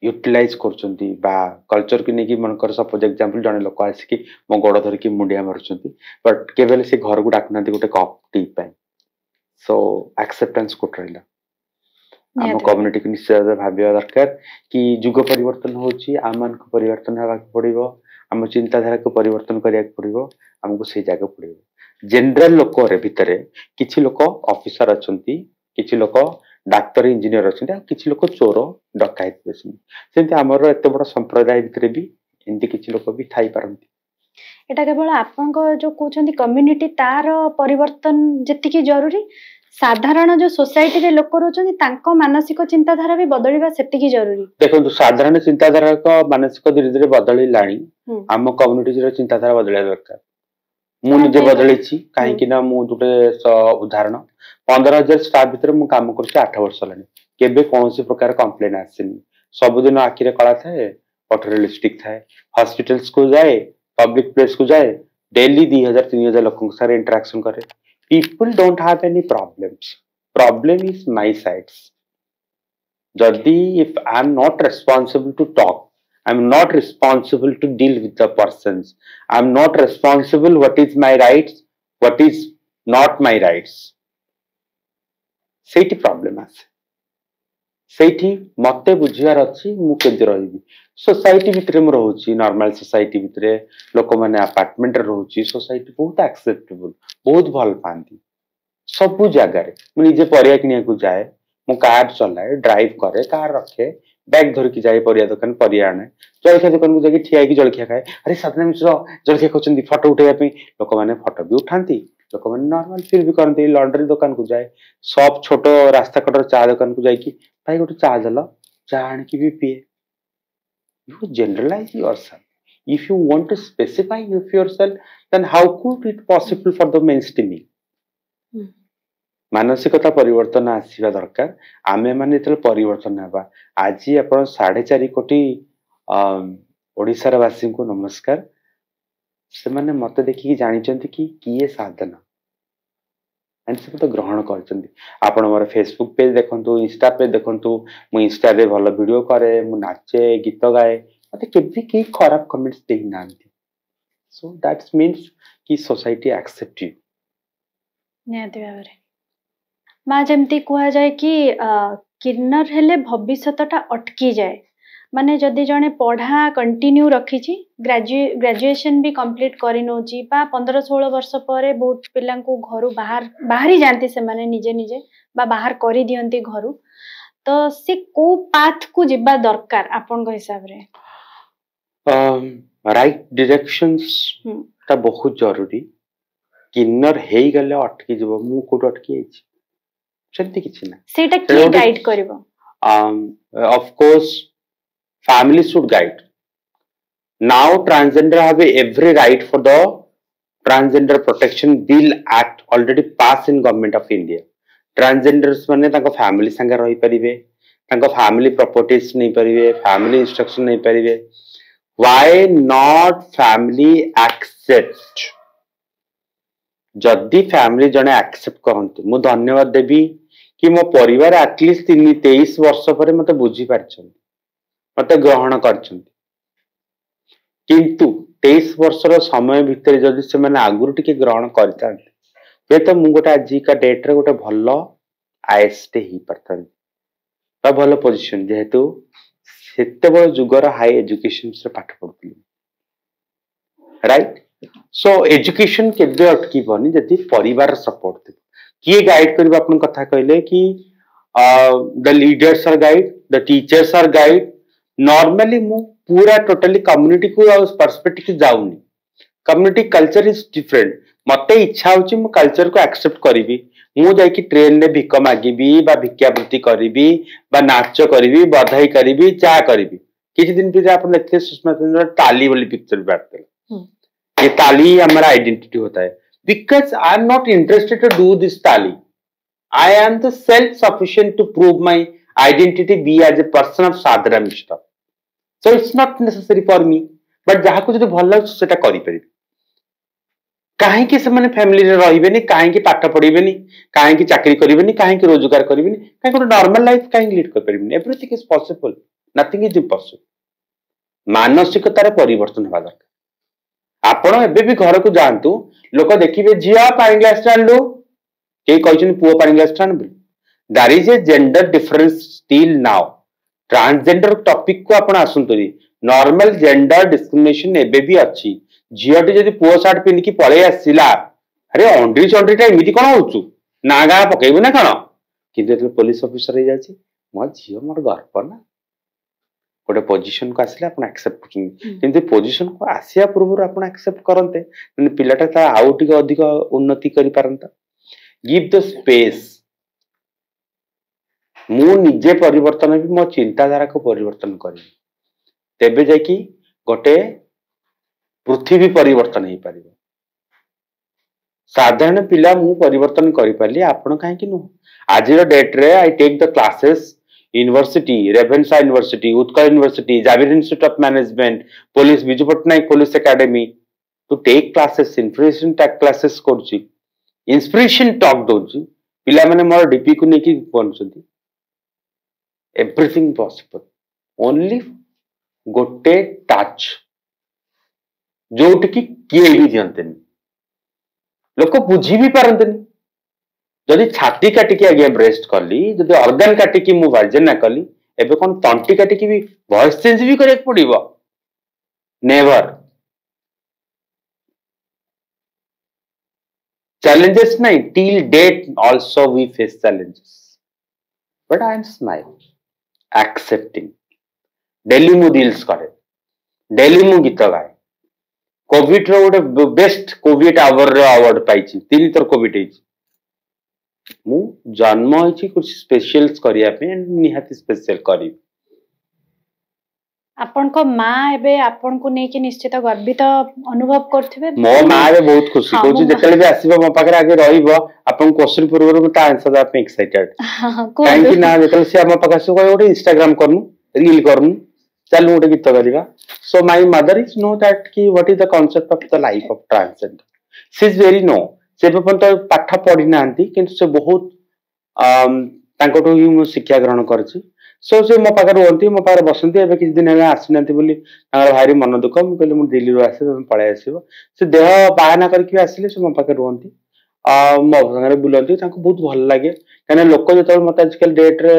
यूटिलाइज करचंती बा कल्चर को लेकिन मनकर सपोज एग्जांपल जने लोक आसी कि मो गोड़ धर कि मुंडिया मारुचंती बट केवल से घर को डाकना गोटे कप टी पाए सो एक्सेप्टेंस को ट्रेला आम कम्युनिटी को निश्चय भाविया दरकार कि युग परिवर्तन होची आमान को परिवर्तन हेबाक पड़िबो आम चिंताधारा को परिवर्तन करिया पड़िबो हमको से जागा पड़िबो जनरल लोक रे भितरे किछि लोक ऑफिसर अछंती किछि लोक डाक्टर इंजीनियर अछंती किछि लोक चोर डकायत बेसनी सेंति हमर एते बड़ संप्रदाय भितरे भी एंति किछि लोक भी थाई पारंती एटा केवल आपन को जो कहउछंती कम्युनिटी तार परिवर्तन जति जरूरी साधारण जो सोसाइटी रे लोक रहउछंती तांको मानसिक चिंताधारा भी बदलिबा सेति जरूरी देखो साधारण चिंताधारा को मानसिक धीरे धीरे बदली लाणी आम कम्युनिटी रो चिंताधारा बदलिया दरकार मु निजे बदलैछि काहे कि ना मु दुटे उदाहरण 15,000 स्टाफ भितर मु काम करछि 8 वर्ष लानी केबे कोनसी प्रकार कंप्लेन आसेनी सब दिन आखि रे कळा थाए पठरे लिपस्टिक थाए हॉस्पिटल्स को जाए पब्लिक प्लेस को जाए डेली 2,000-3,000 लोगों के साथ इंटरेक्शन करे people don't have any problem is my sides jodi if I am not responsible to talk I am not responsible to deal with the persons I am not responsible what is my rights what is not my rights Sethi problem आसे सेठी मते बुझियार अछि मु केदे रहिबी society भितरे म रहउची normal society भितरे लोक माने apartment रे रहउची सोसाइटी बहुत एक्सेप्टेबल बहुत भल पांती सब जगह रे मु निजे परिया किनिया को जाए मु कार चलाए ड्राइव करे कार रखे बैग धर की जाए परिया दुकान परिया आने जलखिया दुकान को जाके ठिया की जलखिया खाए अरे साधना मिश्र जलखिया खोचंदी फोटो उठाया पे लोक माने फोटो भी उठांती लोक माने नॉर्मल फील भी करंती लॉन्ड्री दुकान को जाए सब छोटो रास्ता कटर चा दुकान को जाए कि भाई गोटे चा दला चा आन की भी पिए you generalize yourself if you want to specify yourself then how could it possible for the mainstreaming मानसिकता परिवर्तन आसीबा दरकार आमे माने तल परिवर्तन हेबा आजी आपण 4.5 कोटी ओडिसा वासी को नमस्कार से माने मते देखि जानि चंती कि किए साधना एंड से तो ग्रहण करचंती आपण मोर फेसबुक पेज देखंतु इंस्टा पेज देखंतु मु इंस्टा रे भलो वीडियो करे मु नाचे गीत गाए मते केबे की खराब कमेंट्स देई नांती सो दैट्स मींस कि सोसाइटी एक्सेप्ट यू निहाती भाबरे मा जेमती कुहा जाए कि किन्नर हेले भविष्यतटा अटकी जाए माने जदि जने पढ़ा कंटिन्यू रखिछि ग्रेजुएशन भी कंप्लीट करि नोची बा 15-16 वर्ष परे बहुत पिलांकु घरु बाहरी जानती से माने निजे निजे बा बाहर करि दियंती घरु तो से को पाथ को जिबा दरकार आपन को हिसाब रे राइट डायरेक्शंस ता बहुत जरूरी किन्नर हेई गले अटकी जबो मु कोड अटकी अछि सेंति किछि ना सेटा की गाइड करबो of course family should guide now transgender have every right for the transgender protection bill act already passed in government of India transgenders माने ताको फैमिली संगे रही परिबे फैमिली प्रॉपर्टीज नहीं पारे, फैमिली इंस्ट्रक्शन नहीं पारे. Why not family accept? जदि फैमिली जने एक्सेप्ट करते मु धन्यवाद देवी कि मो परिवार एटलिस्ट 23 वर्ष पर मत बुझी पारछन, मत ग्रहण करछन. किंतु 23 वर्षर समय भितर जदि से माने आगुरु टिके ग्रहण करता तो मु गोटे आज का डेट रे गोटे भल आईएएस टे ही पड़ता भल पोजिशन, जेहेतु सेते बड़ जुगर हाई एजुकेशन से पाठ पढ़ुली. राइट. सो एजुकेशन केबे अटकीबनी जदि परिवार सपोर्ट थे. किए गाइड करबा अपन कथा कहले कि the leaders are guide, the teachers are guide. Normally मु पूरा टोटली कम्युनिटी को उस पर्सपेक्टिव से जाउनी. Community culture is different. मते इच्छा होची मु कल्चर को एक्सेप्ट करिवि. मु जाई कि ट्रेन रे भिक मागिबी बा भिक्षावृत्ति करिवि बा नाच करिवि, बधाई करिवि, चा करिवि. किछि दिन पहिले आपण देखते सुषमा चंद्र ताली वाली पिक्चर बाटते. ये ताली हमारा आइडेंटिटी होता है. Because I am not interested to do this ताली. I am the self sufficient to prove my identity be as a person of Sadhana mister. So it's not necessary for me. But जहाँ को जो भल लगे सेटा करि परिबे. कहीं से मैंने फैमिली रे रहिबेनी, कहीं पाठ पढ़िबेनी, कहीं चाकरी करिबेनी, कहीं रोजगार करिबेनी, कहीं गोटे नॉर्मल लाइफ कहीं लीड कर परिबेनी. Everything is possible, nothing is impossible. मानसिकतार परिवर्तन होगा दरकार. आपण एबे भी घर को जानतु, लोक देखिबे झिया पानी ग्लास आनलु, के कहछन पुओ पानी ग्लास आनबे. That is a gender difference still now. Transgender topic को आपण आसुंतरी. नॉर्मल जेंडर डिस्क्रिमिनेशन एबे भी अच्छी. झियाटी जदि पुओ शर्ट पिन की पळे आसिला, अरे अंड्री चंड्रीटा एमिति कोन होचु ना गा पकेबु ना कोन. किंतु जदि पुलिस ऑफिसर हे जाछि, मो झियो मोर गर्व ना. गोटे पोजिशन को आसिले आपण एक्सेप्ट करछन. किंतु पोजिशन को आसिया पूर्व आपण एक्सेप्ट करनते माने पिलाटा ता आउ टिके अधिक उन्नति करि पारंता. Give the space. मु निजे परिवर्तन भी मो चिंताधारा को परिवर्तन करी, तेबे जाकी गोटे पृथ्वी परिवर्तन हो पार. साधारण पिला मु परिवर्तन करि पारली, आपण काहे कि नु. आज डेट रे I take the classes university, Ravenshaw university, Utkal university, Xavier institute of management, police Biju Patnaik police academy to take classes. Inspiration talk classes करछि, इंस्पिरेशन टॉक दोछि. पिला माने मोर डीपी को नेकी बनछथि. Everything possible. ओनली गोटे टच जोटि किए भी दियंतेनी, लोक बुझी भी पारंतेनी. जदि छाती काटिकी आगे ब्रेस्ट कली, जदि ऑर्गन काटिकी मु वर्जन कली, एबे कोन तंटी काटिकी भी वॉइस चेंज भी करे पड़िबो? नेवर. चैलेंजेस नहीं, till date also we face challenges, but I am smile accepting. Daily मु रील्स करे, डेली मु गीत गाए. कोविड रो गोटे बेस्ट कोविड आवर अवार्ड पाइछि. 3 थर कोविड हेछि. मु जन्म होइछि कुछ स्पेशल्स करिया पे, निहाती स्पेशल करी. आपन को मां एबे आपन को नै कि निश्चित गर्वित अनुभव करथिबे. मो मां रे बहुत खुशी कोछि जेतले भी आसीबो मो पाखरे आगे रहिबो. आपन क्वेश्चन पूर्व ता आंसर दा पे एक्साइटेड काहे कि ना जेतले से हम पाखा से गोटे इंस्टाग्राम करनु, रील करनु, चलु गोटे गीत गालिबा. So my mother is know that कि what is the concept of the life of transgender. She is very know. से पण तो पाठ पढी नांती, किंतु से बहुत तांकोटो ही मु शिक्षा ग्रहण करछि. सो से मो पाखरे होंती, मो पाखरे बसंती. एबे किछ दिन हेला आसिनांती बोली तांगर भारी मन दुख. मु कहले मु दिल्ली रो आसे, तुम पळे आसीबो. से देह बाहाना करके आसिले से मो पाखरे होंती, मो संगे बुलंती. तांको बहुत भल लागे. कने लोक जतल मते आजकल डेट रे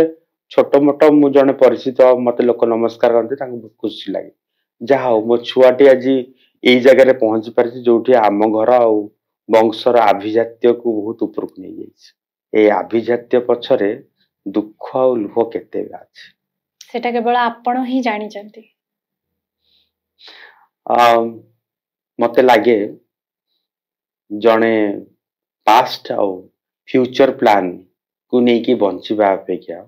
छोट मोटो मु जने परिचित मते लोक नमस्कार करते, तांको बहुत खुशी लागे. जा हो मो छुआटी आज एई जगह रे पहुंची परछि जोठी आम घर आ वंशर आभिजात्य को बहुत ऊपर को नहीं जाइछि. ए आभिजात्य पछरे दुख आ लुह केते अछि सेटा केवल आपण ही जानि चंती. मते लागे जणे पास्ट आ फ्यूचर प्लान को नहीं कि बंचिबा अपेक्षा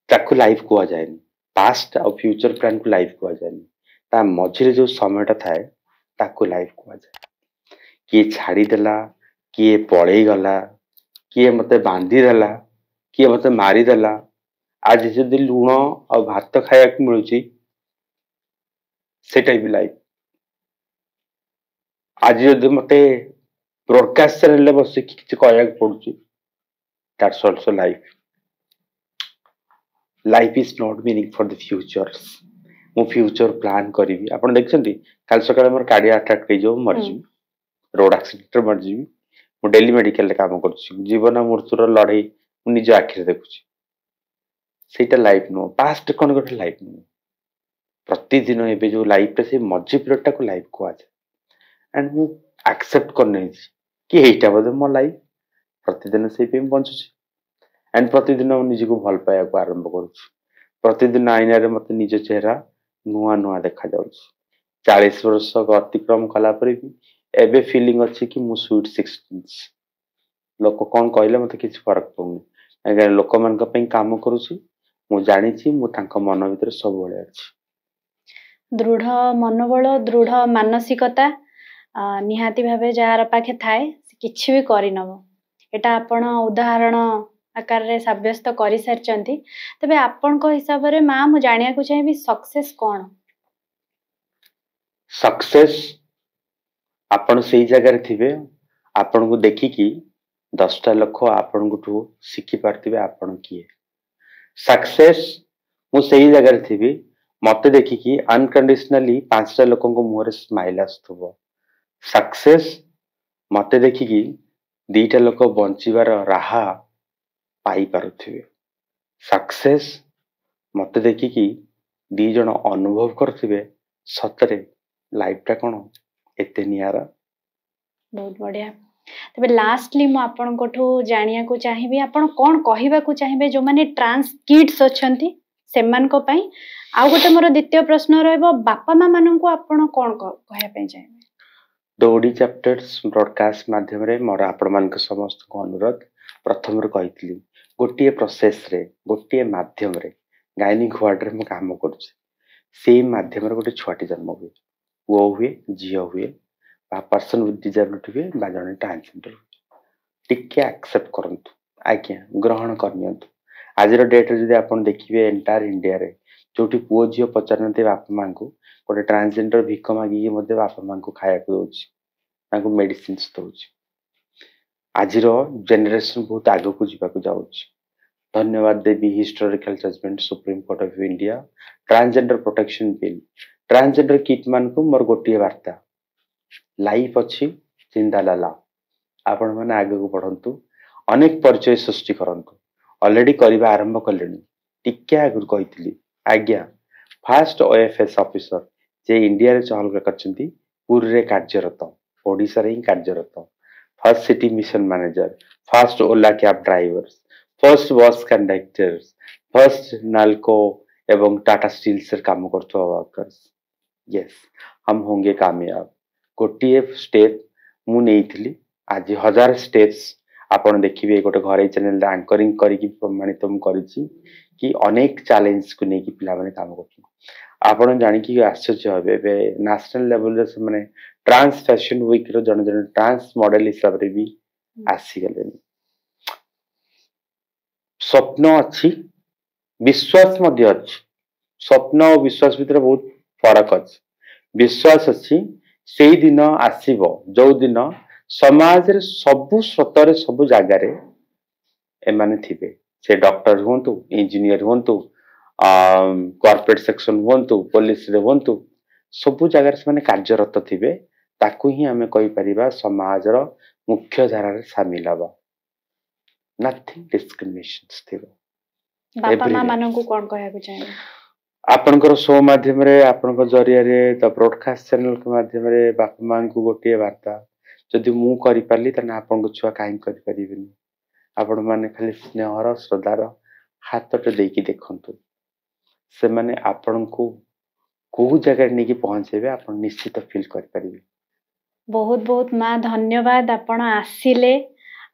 ताकू लाइफ को आ जाएनी. पास्ट आ फ्यूचर प्लान को लाइफ को आ जाएनी. ता मझिरे जो समयटा थाए ताकू लाइफ को आ जाए. किए छाड़ी देला, किए पळेई गला, किए मते बांधी देला, किए मते मारी देला. आज जदि लुण आ भात खाया मिलूची सेटा भी लाइफ। आज जदि मते ब्रॉडकास्ट चैनल बस किसी कहया पड़ुची that's also life. Life is not meaning for the futures. मु फ्यूचर प्लान करी आपण देखछंती काल सकाळे मोर कार्डिया अटैक हे जो मर जी रोड एक्सीडेंट मर जी मु डेली मेडिकल रे काम करछि जीवन मृत्युर लड़ाई मु निज आखिर देखुछि सेटा लाइफ नो पास्ट कोन गोटे लाइफ नो प्रतिदिन एबे जो लाइफ रे से मझी पीरियड को लाइफ को आज एंड मु एक्सेप्ट करने कि एटा बदे मो लाइफ प्रतिदिन से पे बंचुछि एंड प्रतिदिन मु निज को भल पाया को आरंभ करूछि प्रतिदिन आईना रे मते निज चेहरा नुआ नुआ देखा जाउछि 40 वर्ष अतिक्रम कला पर भी एबे फीलिंग अछि कि मु स्वीट 16 लोक कोन कहले मते किछ फरक पड़ुनी अगर लोक मन का पे काम करूछि मु जानि छी मु तांका मन भीतर सब बळे अछि। दृढ़ मनोबल दृढ़ मानसिकता निहाती भावे जार पाखे थाए किछि भी करि नबो एटा आपण उदाहरण आकार रे साब्यस्त करि सारचंती। तबे आपण को हिसाब रे मां मु जानिया को चाहे भी सक्सेस कोन सक्सेस आपण सेही जगह रे थिबे आपण को देखि कि 10टा लोक आपण को शिखि पारथिबे आपण किए सक्सेस मु सेही जगह रे थिबी मते देखि कि अनकंडीशनली 5टा लोकन को मुहरे स्माइल आस्तबो सक्सेस मते देखि कि 2टा लोक बंचिबार राहा पाई पारुथिबे सक्सेस मते देखि कि 2 जण अनुभव करथिबे सतरे लाइफ टा कोन एते नियारा। बहुत बढ़िया। तबे लास्टली मु आपण कोठो जानिया को चाहिबे आपण कोन कहिबा को चाहिबे जो माने ट्रांस किड्स अछंती सेमान को पई आ गोटे मोर द्वितीय प्रश्न रहबो बापा मां मानन को आपण कोन कहया पई चाहिबे। दोडी चैप्टर्स ब्रॉडकास्ट माध्यम रे मोर आपण मान के समस्त को अनुरोध प्रथम रे कहितली गोटिए प्रोसेस रे गोटिए माध्यम रे गायनिक वार्ड रे म काम करछि सेही माध्यम रे गोटे छुआटी जन्म हुए वो हुए जियो हुए बा पर्सन विथ डिसेबिलिटी हुए बा जने ट्रांसजेंडर टिके एक्सेप्ट करंतु आज्ञा ग्रहण करनियंतु आज रो डेट रे जदि आपण देखिबे एंटायर इंडिया रे जोटी पुओ जियो पचारनते बापा मां को गोटे ट्रांसजेंडर भिक मागी के मध्ये बापा मां को खाया को दोछि ताको मेडिसिन्स दोछि आज रो जनरेशन बहुत आगो को जिबा को जाउछि। धन्यवाद Devi historical judgement supreme court of India transgender protection bill transgender kit मान को मोर गोटिए वार्ता लाइफ अछि जिंदा लाला आपण माने आगे को बढ़ंतु अनेक परिचय सृष्टि करंतु ऑलरेडी करबा आरंभ करलेनी टिके आगु कहितली आज्ञा फास्ट ओएफएस ऑफिसर जे इंडिया रे चहल करचंती पूरी रे कार्यरत ओडिसा रे कार्यरत first city mission manager first Ola cab drivers first bus conductors first Nalco एवं टाटा स्टील से काम करतो वर्कर्स यस हम होंगे कामयाब गोटिए स्टेप मु नेइथिली आज 1000 स्टेप्स आपण देखिबे गोटे घरे चैनल एंकरिंग करी कि प्रमाणित हम करिछि कि अनेक चैलेंज को नेकी पिला माने काम करछन आपण जानि कि आश्चर्य होबे बे नेशनल लेवल रे माने ट्रांस फैशन वीक रो जन जन ट्रांस मॉडल हिसाब रे भी आसी गले स्वप्न अछि विश्वास मध्य अछि स्वप्न और विश्वास भीतर बहुत फरक अछि विश्वास अछि सेही दिन आसीबो जो दिन समाज रे सब स्वतरे सब जागा रे एमाने थिबे से डॉक्टर होंतु इंजीनियर होंतु कॉर्पोरेट सेक्शन होंतु पुलिस रे होंतु सब जागा रे माने कार्यरत थिबे ताकू ही हमें कहि परिबा समाज रो मुख्य धारा रे शामिल हबा नथिंग डिस्क्रिमिनेशंस थिबो। बापा मां मानन को कोन कहया को चाहिए आपनकर शो माध्यम रे आपनकर जरिया रे द ब्रॉडकास्ट चैनल के माध्यम रे बापा मां को गोटिए वार्ता जदि मु करि पाली तने आपन को छुआ काहे करि परिबिनी आपण माने खाली स्नेहर श्रद्धार हाथटे देकी देखंतु से माने आपण को को जगह नेकी पहुंचेबे आपण निश्चित फील करि परिबे। बहुत बहुत मां धन्यवाद आपण आसिले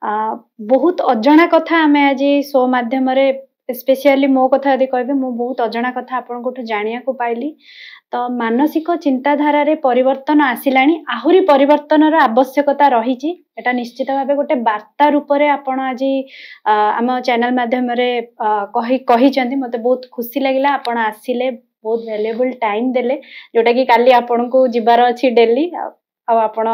बहुत अजणा कथा हमें आज शो माध्यम रे स्पेशली मो कथा यदि कहबे मु बहुत अजଣା कथा आपन जानिया को पाइली तो मानसिक चिंताधारा रे परिवर्तन आसिलानी आहुरी परिवर्तन रो आवश्यकता रही एटा निश्चित भाबे गोटे वार्ता रूप रे आपण आज आम चैनल माध्यम रे कही चंदी मते बहुत खुशी लागिला आपण आसिले बहुत वैल्यूएबल टाइम देले जोटा कि काली आपण को जिबार अछि दिल्ली आ आपण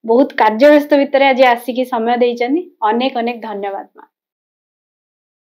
बहुत कार्यव्यस्त भितर आज आसिकी समय देइचंदी अनेक अनेक धन्यवाद।